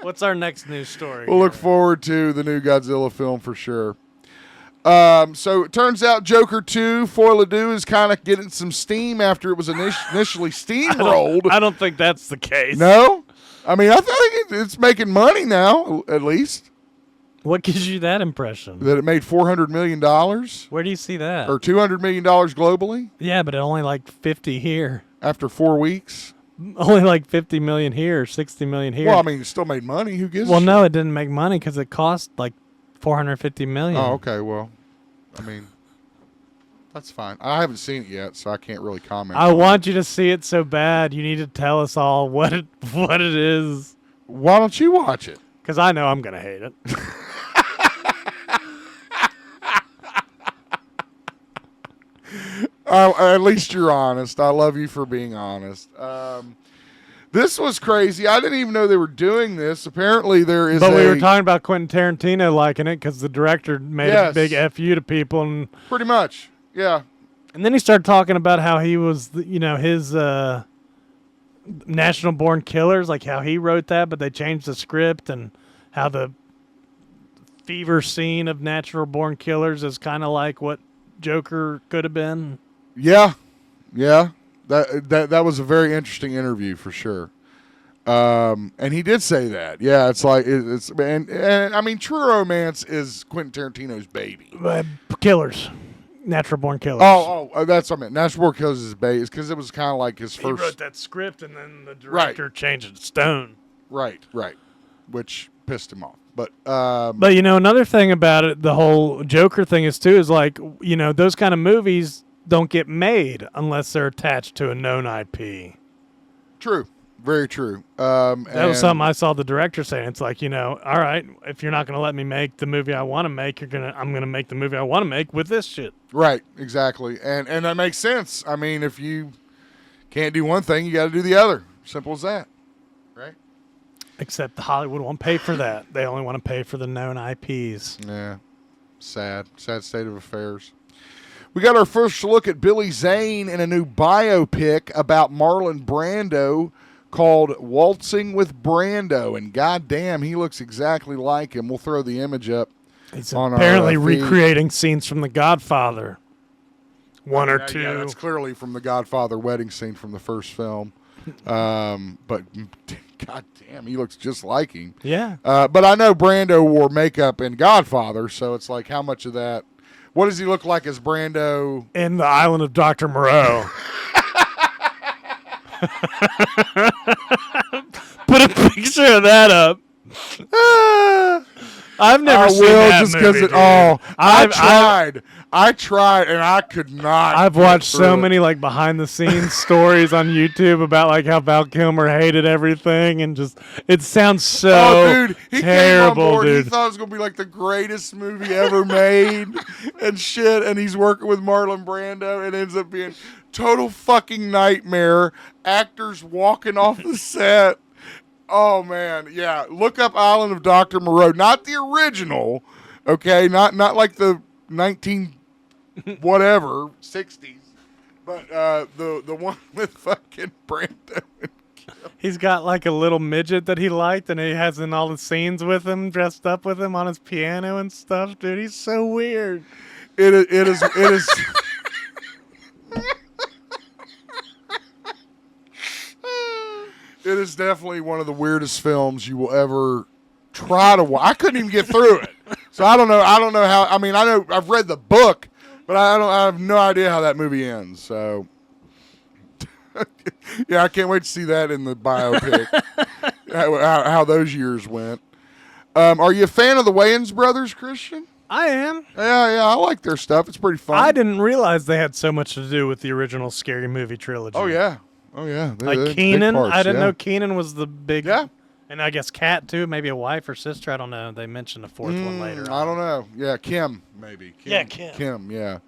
Speaker 1: What's our next news story?
Speaker 2: We'll look forward to the new Godzilla film for sure. So it turns out Joker 2, Foil Ado, is kind of getting some steam after it was initially steamrolled.
Speaker 1: I don't think that's the case.
Speaker 2: No? I mean, I think it's making money now, at least.
Speaker 1: What gives you that impression?
Speaker 2: That it made $400 million?
Speaker 1: Where do you see that?
Speaker 2: Or $200 million globally?
Speaker 1: Yeah, but only like 50 here.
Speaker 2: After 4 weeks?
Speaker 1: Only like 50 million here, 60 million here.
Speaker 2: Well, I mean, it still made money. Who gives a shit?
Speaker 1: No, it didn't make money because it cost like 450 million.
Speaker 2: Oh, okay. Well, I mean, that's fine. I haven't seen it yet, so I can't really comment.
Speaker 1: I want you to see it so bad. You need to tell us all what it is.
Speaker 2: Why don't you watch it?
Speaker 1: Because I know I'm going to hate it.
Speaker 2: At least you're honest. I love you for being honest. This was crazy. I didn't even know they were doing this. Apparently, there is.
Speaker 1: But we were talking about Quentin Tarantino liking it because the director made a big FU to people, and
Speaker 2: pretty much, yeah.
Speaker 1: And then he started talking about how he was, his National Born Killers, like how he wrote that, but they changed the script, and how the fever scene of Natural Born Killers is kind of like what Joker could have been.
Speaker 2: Yeah. That was a very interesting interview for sure. And he did say that. Yeah, it's like and I mean, True Romance is Quentin Tarantino's baby.
Speaker 1: Killers, Natural Born Killers.
Speaker 2: Oh, that's what I meant. Natural Born Killers is his baby. It's because it was kind of like his first.
Speaker 1: He wrote that script, and then the director changed it to stone.
Speaker 2: Right, which pissed him off. But
Speaker 1: another thing about it, the whole Joker thing is like, those kind of movies don't get made unless they're attached to a known IP.
Speaker 2: True. Very true.
Speaker 1: That was something I saw the director saying. It's like, all right, if you're not going to let me make the movie I want to make, I'm going to make the movie I want to make with this shit.
Speaker 2: Right, exactly. And that makes sense. I mean, if you can't do one thing, you got to do the other. Simple as that. Right?
Speaker 1: Except Hollywood won't pay for that. They only want to pay for the known IPs.
Speaker 2: Yeah. Sad state of affairs. We got our first look at Billy Zane in a new biopic about Marlon Brando called Waltzing with Brando. And goddamn, he looks exactly like him. We'll throw the image up.
Speaker 1: He's apparently recreating scenes from The Godfather. One or two.
Speaker 2: Yeah, that's clearly from the Godfather wedding scene from the first film. But goddamn, he looks just like him.
Speaker 1: Yeah.
Speaker 2: But I know Brando wore makeup in Godfather, so it's like, how much of that? What does he look like as Brando?
Speaker 1: In the Island of Dr. Moreau. Put a picture of that up. I've never seen that
Speaker 2: just
Speaker 1: movie.
Speaker 2: I tried, and I could not.
Speaker 1: I've watched so many like behind the scenes stories on YouTube about like how Val Kilmer hated everything, and just it sounds so
Speaker 2: he
Speaker 1: terrible,
Speaker 2: came on board,
Speaker 1: dude.
Speaker 2: He thought it was gonna be like the greatest movie ever made, and shit. And he's working with Marlon Brando, and it ends up being total fucking nightmare. Actors walking off the set. Oh man, yeah. Look up Island of Dr. Moreau, not the original, okay? Not like the 19 whatever 60s, but the one with fucking Brando.
Speaker 1: He's got like a little midget that he liked, and he has in all the scenes with him, dressed up with him on his piano and stuff. Dude, he's so weird.
Speaker 2: It is. It is definitely one of the weirdest films you will ever try to watch. I couldn't even get through it, so I don't know how. I mean, I know I've read the book, but I have no idea how that movie ends. So, yeah, I can't wait to see that in the biopic. how those years went. Are you a fan of the Wayans brothers, Christian?
Speaker 1: I am.
Speaker 2: Yeah, I like their stuff. It's pretty fun.
Speaker 1: I didn't realize they had so much to do with the original Scary Movie trilogy.
Speaker 2: Oh yeah.
Speaker 1: Like Keenan.
Speaker 2: Parts,
Speaker 1: I didn't know Keenan was the big.
Speaker 2: Yeah.
Speaker 1: And I guess Kat too, maybe a wife or sister. I don't know. They mentioned a fourth one later.
Speaker 2: I don't know. Yeah, Kim maybe.
Speaker 1: Kim.
Speaker 2: Kim. Yeah.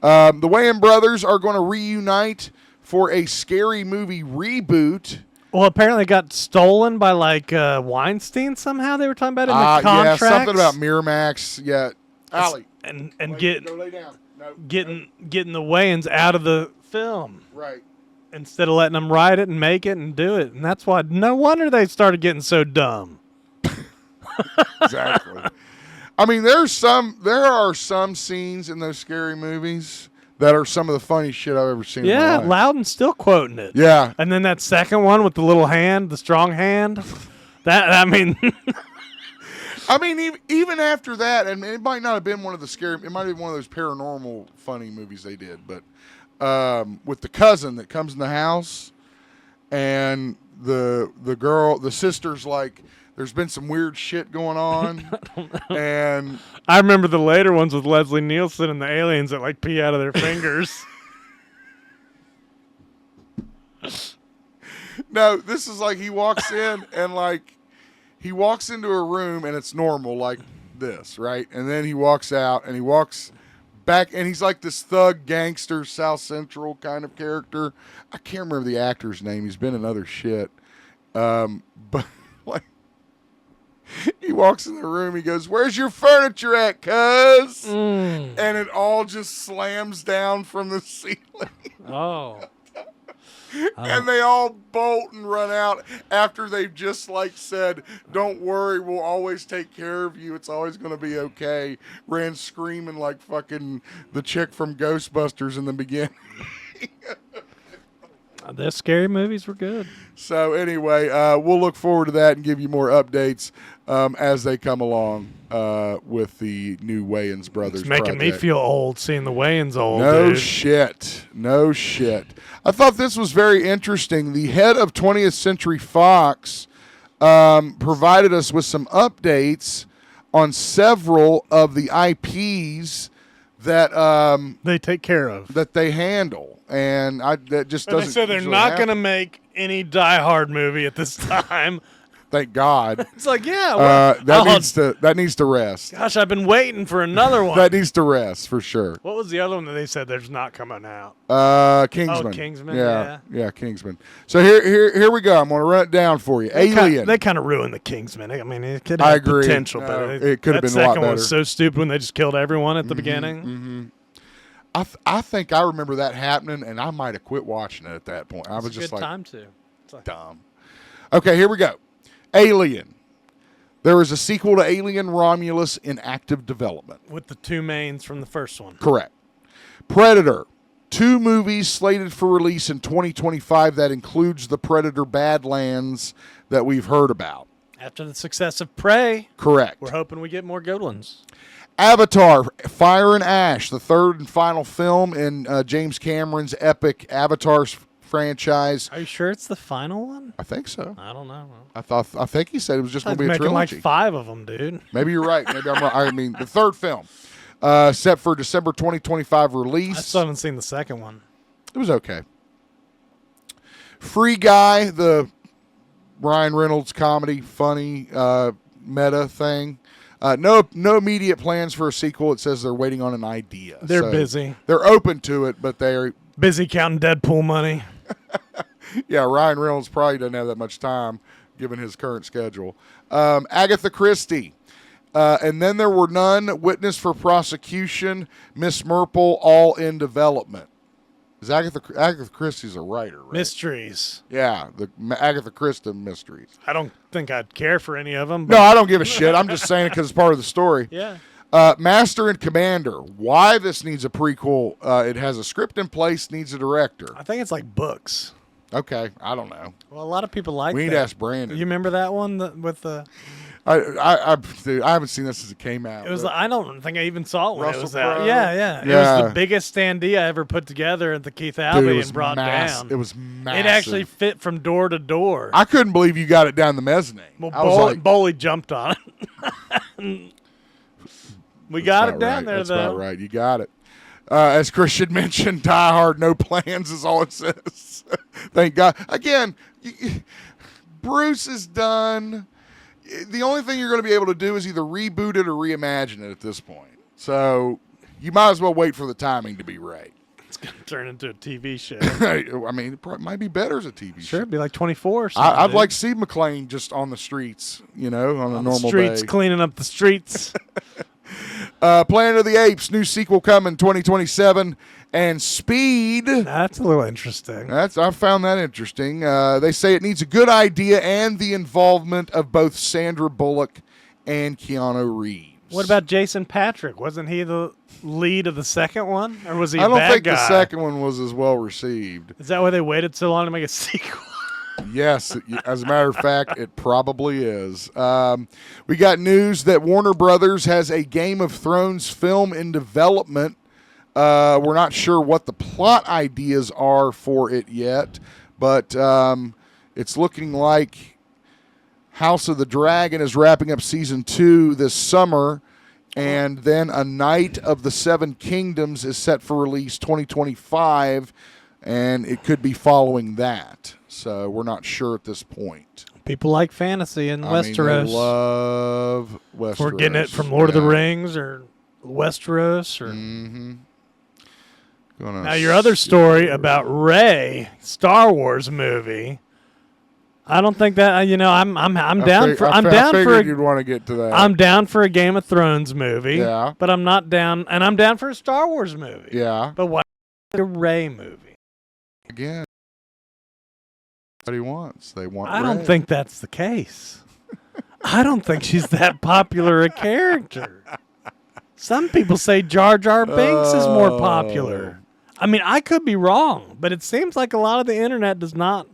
Speaker 2: The Wayans brothers are going to reunite for a Scary Movie reboot.
Speaker 1: Well, apparently it got stolen by like Weinstein somehow. They were talking about it in the contracts.
Speaker 2: Yeah, something about Miramax. Yeah, Allie.
Speaker 1: And
Speaker 2: go lay down. No,
Speaker 1: getting the Wayans out of the film.
Speaker 2: Right.
Speaker 1: Instead of letting them write it and make it and do it. And that's why, no wonder they started getting so dumb.
Speaker 2: Exactly. I mean, there are some scenes in those scary movies that are some of the funniest shit I've ever seen.
Speaker 1: Yeah,
Speaker 2: in my life.
Speaker 1: Loudon's still quoting it.
Speaker 2: Yeah.
Speaker 1: And then that second one with the little hand, the strong hand. I mean,
Speaker 2: even after that, and it might not have been one of the scary. It might have been one of those paranormal funny movies they did, but with the cousin that comes in the house, and the sister's like, there's been some weird shit going on, and
Speaker 1: I remember the later ones with Leslie Nielsen and the aliens that like pee out of their fingers.
Speaker 2: No, this is like he walks in and like he walks into a room and it's normal like this, right? And then he walks out and he walks back and he's like this thug gangster South Central kind of character. I can't remember the actor's name. He's been in other shit. But like he walks in the room, he goes, "Where's your furniture at, cuz?" And it all just slams down from the ceiling.
Speaker 1: Oh.
Speaker 2: And they all bolt and run out after they've just like said, "Don't worry, we'll always take care of you. It's always going to be okay." Ran screaming like fucking the chick from Ghostbusters in the beginning.
Speaker 1: The scary movies were good.
Speaker 2: So anyway, we'll look forward to that and give you more updates as they come along with the new Wayans Brothers
Speaker 1: It's making
Speaker 2: project.
Speaker 1: me feel old seeing the Wayans old.
Speaker 2: No
Speaker 1: dude.
Speaker 2: shit. No shit. I thought this was very interesting. The head of 20th Century Fox provided us with some updates on several of the IPs that
Speaker 1: They take care of.
Speaker 2: that they handle, and that just
Speaker 1: And they
Speaker 2: doesn't.
Speaker 1: said they're
Speaker 2: usually
Speaker 1: not
Speaker 2: happen.
Speaker 1: going to make any Die Hard movie at this time.
Speaker 2: Thank God.
Speaker 1: It's like, yeah. Well,
Speaker 2: That needs to rest.
Speaker 1: gosh, I've been waiting for another one.
Speaker 2: That needs to rest for sure.
Speaker 1: What was the other one that they said there's not coming out?
Speaker 2: Kingsman.
Speaker 1: Oh, Kingsman,
Speaker 2: Yeah, Kingsman. So here we go. I'm going to run it down for you. Alien.
Speaker 1: They kind of ruined the Kingsman. I mean, it could
Speaker 2: I
Speaker 1: have
Speaker 2: agree.
Speaker 1: potential,
Speaker 2: No,
Speaker 1: but
Speaker 2: it could have
Speaker 1: that
Speaker 2: been a lot
Speaker 1: second one was
Speaker 2: better.
Speaker 1: so stupid when they just killed everyone at the beginning.
Speaker 2: I think I remember that happening, and I might have quit watching it at that point. I was
Speaker 1: It's a
Speaker 2: just
Speaker 1: good
Speaker 2: like,
Speaker 1: time to. It's like,
Speaker 2: dumb. Okay, here we go. Alien. There is a sequel to Alien Romulus in active development.
Speaker 1: with the two mains from the first one.
Speaker 2: Correct. Predator. 2 movies slated for release in 2025 that includes the Predator Badlands that we've heard about.
Speaker 1: After the success of Prey,
Speaker 2: Correct.
Speaker 1: we're hoping we get more good ones.
Speaker 2: Avatar, Fire and Ash, the third and final film in James Cameron's epic Avatar franchise.
Speaker 1: Are you sure it's the final one?
Speaker 2: I think so.
Speaker 1: I don't know.
Speaker 2: I think he said it was just going
Speaker 1: He's
Speaker 2: to be a
Speaker 1: making like
Speaker 2: trilogy.
Speaker 1: 5 of them, dude.
Speaker 2: Maybe you're right. Maybe I'm wrong. I mean, the third film, set for December 2025 release.
Speaker 1: I still haven't seen the second one.
Speaker 2: It was okay. Free Guy, the Ryan Reynolds comedy, funny meta thing. No immediate plans for a sequel. It says they're waiting on an idea.
Speaker 1: They're
Speaker 2: So
Speaker 1: busy.
Speaker 2: They're open to it, but they're
Speaker 1: Busy counting Deadpool money.
Speaker 2: yeah. Ryan Reynolds probably doesn't have that much time given his current schedule. Agatha Christie. And then there were none. Witness for prosecution. Miss Marple, all in development. Is Agatha Christie's a writer, right?
Speaker 1: Mysteries.
Speaker 2: Yeah, the Agatha Christie mysteries.
Speaker 1: I don't think I'd care for any of them.
Speaker 2: No, I don't give a shit. I'm just saying it because it's part of the story.
Speaker 1: Yeah.
Speaker 2: Master and Commander. Why this needs a prequel? It has a script in place, needs a director.
Speaker 1: I think it's like books.
Speaker 2: Okay, I don't know.
Speaker 1: Well, a lot of people like
Speaker 2: We need
Speaker 1: that.
Speaker 2: to ask Brandon.
Speaker 1: You remember that one with the?
Speaker 2: Dude, I haven't seen this since it came out.
Speaker 1: It was. I don't think I even saw it when
Speaker 2: Russell
Speaker 1: it was out.
Speaker 2: Crowe?
Speaker 1: Yeah. It
Speaker 2: Yeah.
Speaker 1: was the biggest standee I ever put together at the Keith
Speaker 2: Dude,
Speaker 1: Albee
Speaker 2: it was
Speaker 1: and brought down.
Speaker 2: It was massive.
Speaker 1: It actually fit from door to door.
Speaker 2: I couldn't believe you got it down the mezzanine.
Speaker 1: Well,
Speaker 2: I was like,
Speaker 1: Boley jumped on it. We got it
Speaker 2: about
Speaker 1: down
Speaker 2: right.
Speaker 1: there,
Speaker 2: That's
Speaker 1: though.
Speaker 2: about right. You got it. As Christian mentioned, Die Hard, no plans is all it says. Thank God. Again, Bruce is done. The only thing you're going to be able to do is either reboot it or reimagine it at this point. So you might as well wait for the timing to be right.
Speaker 1: It's going to turn into a TV show.
Speaker 2: I mean, it probably might be better as a TV show.
Speaker 1: Sure, it'd be like 24 or something.
Speaker 2: I'd
Speaker 1: dude.
Speaker 2: like Steve McClane just on the streets, on a
Speaker 1: On
Speaker 2: normal
Speaker 1: the streets,
Speaker 2: day.
Speaker 1: cleaning up the streets.
Speaker 2: Planet of the Apes, new sequel coming 2027. And Speed.
Speaker 1: That's a little interesting.
Speaker 2: I found that interesting. They say it needs a good idea and the involvement of both Sandra Bullock and Keanu Reeves.
Speaker 1: What about Jason Patrick? Wasn't he the lead of the second one, or was he?
Speaker 2: I don't think
Speaker 1: guy?
Speaker 2: the second one was as well received.
Speaker 1: Is that why they waited so long to make a sequel?
Speaker 2: Yes, as a matter of fact, it probably is. We got news that Warner Brothers has a Game of Thrones film in development. We're not sure what the plot ideas are for it yet, but it's looking like House of the Dragon is wrapping up season 2 this summer, and then A Knight of the Seven Kingdoms is set for release 2025, and it could be following that. So we're not sure at this point.
Speaker 1: People like fantasy in Westeros.
Speaker 2: They love Westeros.
Speaker 1: We're getting it from Lord of the Rings or Westeros. Or Now, your other story about Rey, Star Wars movie. I don't think that I'm down for
Speaker 2: you'd want to get to that.
Speaker 1: I'm down for a Game of Thrones movie.
Speaker 2: Yeah.
Speaker 1: But I'm not down, and I'm down for a Star Wars movie.
Speaker 2: Yeah.
Speaker 1: But why a Rey movie?
Speaker 2: Again, what he wants. They want.
Speaker 1: I don't think that's the case. I don't think she's that popular a character. Some people say Jar Jar Binks is more popular. I mean, I could be wrong, but it seems like a lot of the internet does not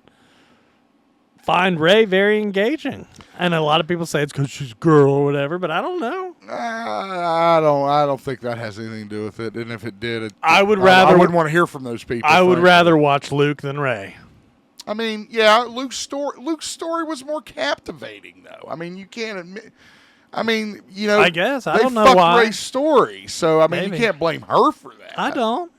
Speaker 1: find Rey very engaging, and a lot of people say it's because she's a girl or whatever. But I don't know.
Speaker 2: I don't think that has anything to do with it. And if it did,
Speaker 1: I wouldn't
Speaker 2: want to hear from those people.
Speaker 1: I would rather watch Luke than Rey.
Speaker 2: I mean, yeah, Luke's story was more captivating, though. I mean, you can't admit. I mean,
Speaker 1: I guess I don't know
Speaker 2: fucked
Speaker 1: why
Speaker 2: Rey's story, so I mean, you can't blame her for that.
Speaker 1: I don't.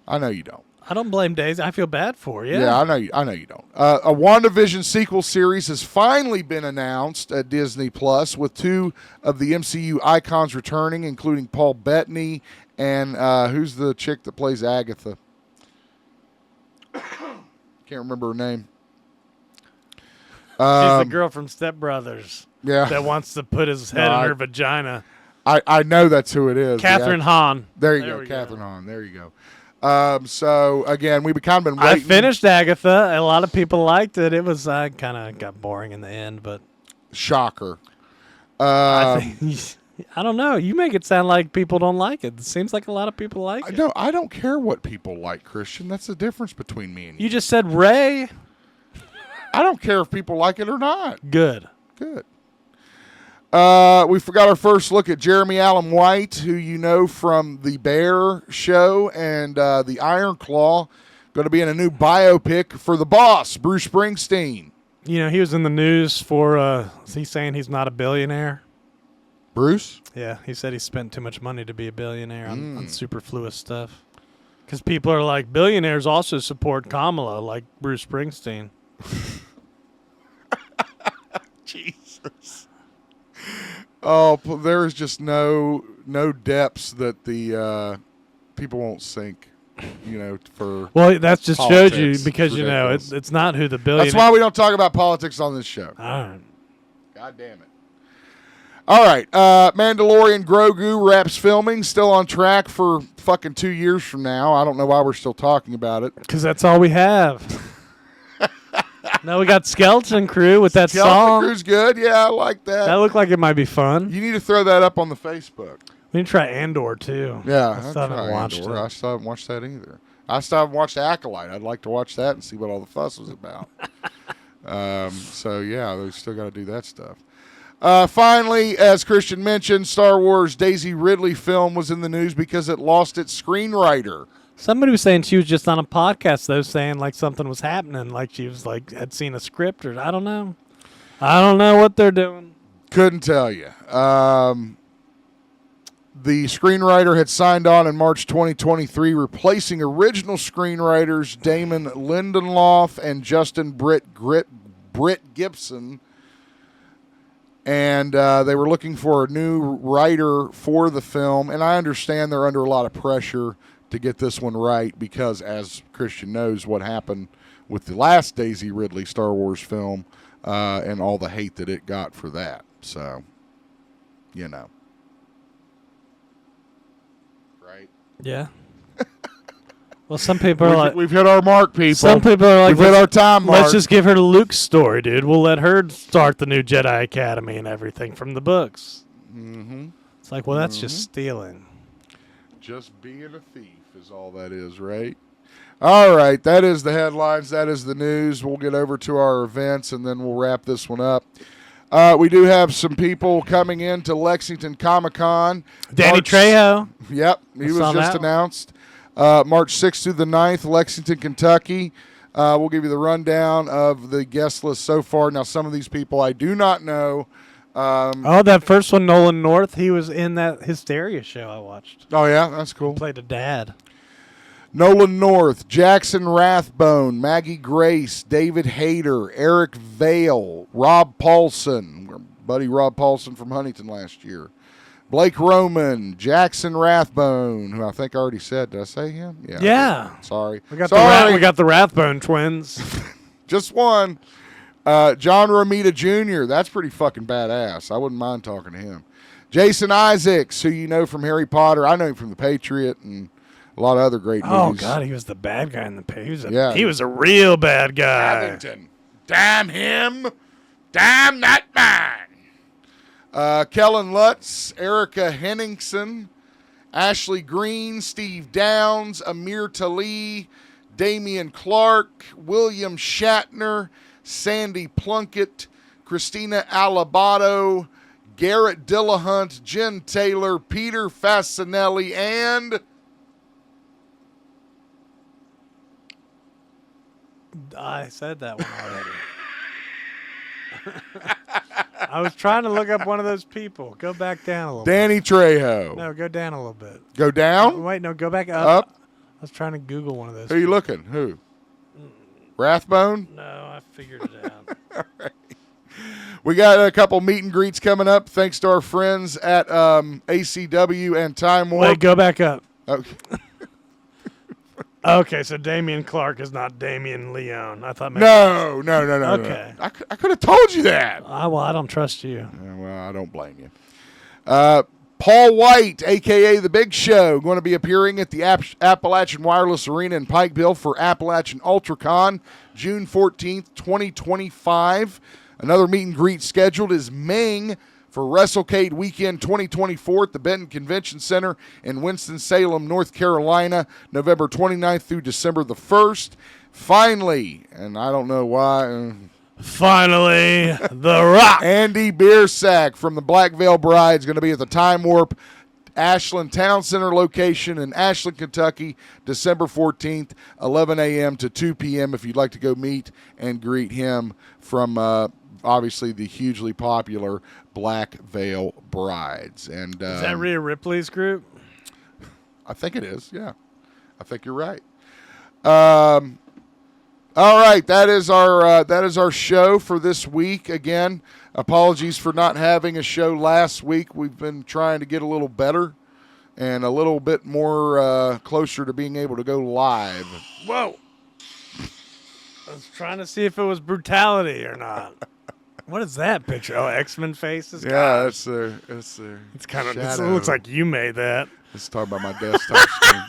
Speaker 2: I know you don't.
Speaker 1: I don't blame Daisy. I feel bad for her.
Speaker 2: Yeah, I know you don't. A WandaVision sequel series has finally been announced at Disney Plus, with 2 of the MCU icons returning, including Paul Bettany and who's the chick that plays Agatha? Can't remember her name.
Speaker 1: She's the girl from Step Brothers.
Speaker 2: Yeah,
Speaker 1: that wants to put his head in her vagina.
Speaker 2: I know that's who it is.
Speaker 1: Catherine Hahn.
Speaker 2: There you go, Catherine Hahn. There you go. So again, we've kind of been waiting.
Speaker 1: I finished Agatha. A lot of people liked it. It was kind of got boring in the end, but
Speaker 2: shocker.
Speaker 1: I don't know. You make it sound like people don't like it. It seems like a lot of people like it.
Speaker 2: No, I don't care what people like, Christian. That's the difference between me and you.
Speaker 1: You just said Rey.
Speaker 2: I don't care if people like it or not.
Speaker 1: Good.
Speaker 2: We forgot our first look at Jeremy Allen White, who you know from the Bear show and the Iron Claw. Going to be in a new biopic for the boss, Bruce Springsteen.
Speaker 1: He was in the news for, is he saying he's not a billionaire?
Speaker 2: Bruce?
Speaker 1: Yeah, he said he spent too much money to be a billionaire on superfluous stuff. Because people are like, billionaires also support Kamala, like Bruce Springsteen.
Speaker 2: Jesus. Oh, there is just no depths that the people won't sink. For
Speaker 1: that just shows you because it's not who the billionaire.
Speaker 2: That's why we don't talk about politics on this show.
Speaker 1: God
Speaker 2: damn it. All right, Mandalorian Grogu wraps filming, still on track for fucking 2 years from now. I don't know why we're still talking about it.
Speaker 1: Because that's all we have. Now we got Skeleton Crew with that
Speaker 2: Skeleton
Speaker 1: song.
Speaker 2: Crew's good. Yeah, I like that.
Speaker 1: That looked like it might be fun.
Speaker 2: You need to throw that up on the Facebook.
Speaker 1: We need to try Andor, too.
Speaker 2: Yeah,
Speaker 1: I still haven't watched it.
Speaker 2: I still haven't watched that either. I still haven't watched Acolyte. I'd like to watch that and see what all the fuss was about. So, yeah, we still got to do that stuff. Finally, as Christian mentioned, Star Wars Daisy Ridley film was in the news because it lost its screenwriter.
Speaker 1: Somebody was saying she was just on a podcast, though, saying like something was happening, like she was like had seen a script, or I don't know. I don't know what they're doing.
Speaker 2: Couldn't tell you. The screenwriter had signed on in March 2023, replacing original screenwriters Damon Lindelof and Justin Britt Gibson. And they were looking for a new writer for the film. And I understand they're under a lot of pressure to get this one right because, as Christian knows, what happened with the last Daisy Ridley Star Wars film and all the hate that it got for that. So, Right?
Speaker 1: Yeah. Well, some people are like...
Speaker 2: We've hit our mark, people.
Speaker 1: Some people are like...
Speaker 2: We've hit our time mark.
Speaker 1: Let's just give her Luke's story, dude. We'll let her start the new Jedi Academy and everything from the books.
Speaker 2: Mm-hmm.
Speaker 1: It's like, well, that's just stealing.
Speaker 2: Just being a thief is all that is, right? All right, that is the headlines. That is the news. We'll get over to our events, and then we'll wrap this one up. We do have some people coming in to Lexington Comic-Con.
Speaker 1: Danny Trejo.
Speaker 2: Yep, he was just announced. March 6th through the 9th, Lexington, Kentucky. We'll give you the rundown of the guest list so far. Now, some of these people I do not know.
Speaker 1: That first one, Nolan North, he was in that Hysteria show I watched.
Speaker 2: Oh, yeah? That's cool.
Speaker 1: He played a dad.
Speaker 2: Nolan North, Jackson Rathbone, Maggie Grace, David Hayter, Eric Vale, Rob Paulson, our buddy Rob Paulson from Huntington last year, Blake Roman, Jackson Rathbone, who I think I already said. Did I say him?
Speaker 1: Yeah.
Speaker 2: Sorry.
Speaker 1: We got the Rathbone twins.
Speaker 2: Just one. John Romita Jr., that's pretty fucking badass. I wouldn't mind talking to him. Jason Isaacs, who you know from Harry Potter. I know him from The Patriot and a lot of other great movies.
Speaker 1: Oh, God, he was the bad guy in the Patriot. He was a real bad guy.
Speaker 2: Abington. Damn him. Damn that man. Kellen Lutz, Erica Henningsen, Ashley Green, Steve Downs, Amir Tali, Damian Clark, William Shatner, Sandy Plunkett, Christina Alabato, Garrett Dillahunt, Jen Taylor, Peter Fasinelli, and
Speaker 1: I said that one already. I was trying to look up one of those people. Go back down a little
Speaker 2: Danny Trejo.
Speaker 1: No, go down a little bit.
Speaker 2: Go down?
Speaker 1: Wait, no, go back up.
Speaker 2: Up?
Speaker 1: I was trying to Google one of those.
Speaker 2: Who are you looking? Who? Rathbone?
Speaker 1: No, I figured it out.
Speaker 2: All right. We got a couple meet and greets coming up thanks to our friends at ACW and Time Warp.
Speaker 1: Wait, go back up.
Speaker 2: Okay.
Speaker 1: Okay, so Damian Clark is not Damian Leone. I thought maybe.
Speaker 2: No.
Speaker 1: Okay.
Speaker 2: I could have told you that.
Speaker 1: Well, I don't trust you.
Speaker 2: Yeah, well, I don't blame you. Paul White, a.k.a. The Big Show, going to be appearing at the Appalachian Wireless Arena in Pikeville for Appalachian UltraCon, June 14th, 2025. Another meet and greet scheduled is Ming for WrestleCade Weekend 2024 at the Benton Convention Center in Winston-Salem, North Carolina, November 29th through December the 1st. Finally, and I don't know why...
Speaker 1: Finally, The Rock.
Speaker 2: Andy Biersack from the Black Veil Bride is going to be at the Time Warp Ashland Town Center location in Ashland, Kentucky, December 14th, 11 a.m. to 2 p.m. if you'd like to go meet and greet him from obviously the hugely popular Black Veil Brides. And
Speaker 1: is that Rhea Ripley's group?
Speaker 2: I think it is, yeah. I think you're right. All right, that is our show for this week. Again, apologies for not having a show last week. We've been trying to get a little better and a little bit more closer to being able to go live.
Speaker 1: Whoa. I was trying to see if it was brutality or not. What is that picture? Oh, X-Men faces?
Speaker 2: Yeah, that's their
Speaker 1: It's kind of. It looks like you made that.
Speaker 2: Let's talk about my desktop screen.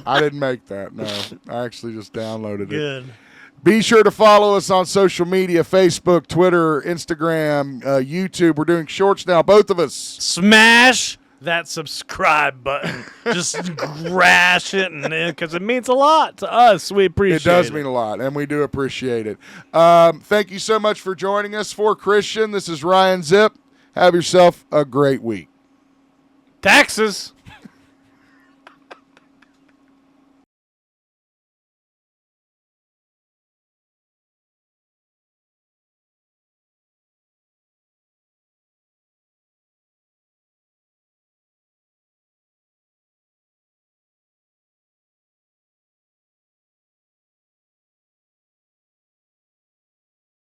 Speaker 2: I didn't make that, no. I actually just downloaded it.
Speaker 1: Good.
Speaker 2: Be sure to follow us on social media, Facebook, Twitter, Instagram, YouTube. We're doing shorts now, both of us.
Speaker 1: Smash that subscribe button. Just crash it, and because it means a lot to us. We appreciate it.
Speaker 2: It does mean a lot, and we do appreciate it. Thank you so much for joining us. For Christian, this is Ryan Zip. Have yourself a great week.
Speaker 1: Taxes.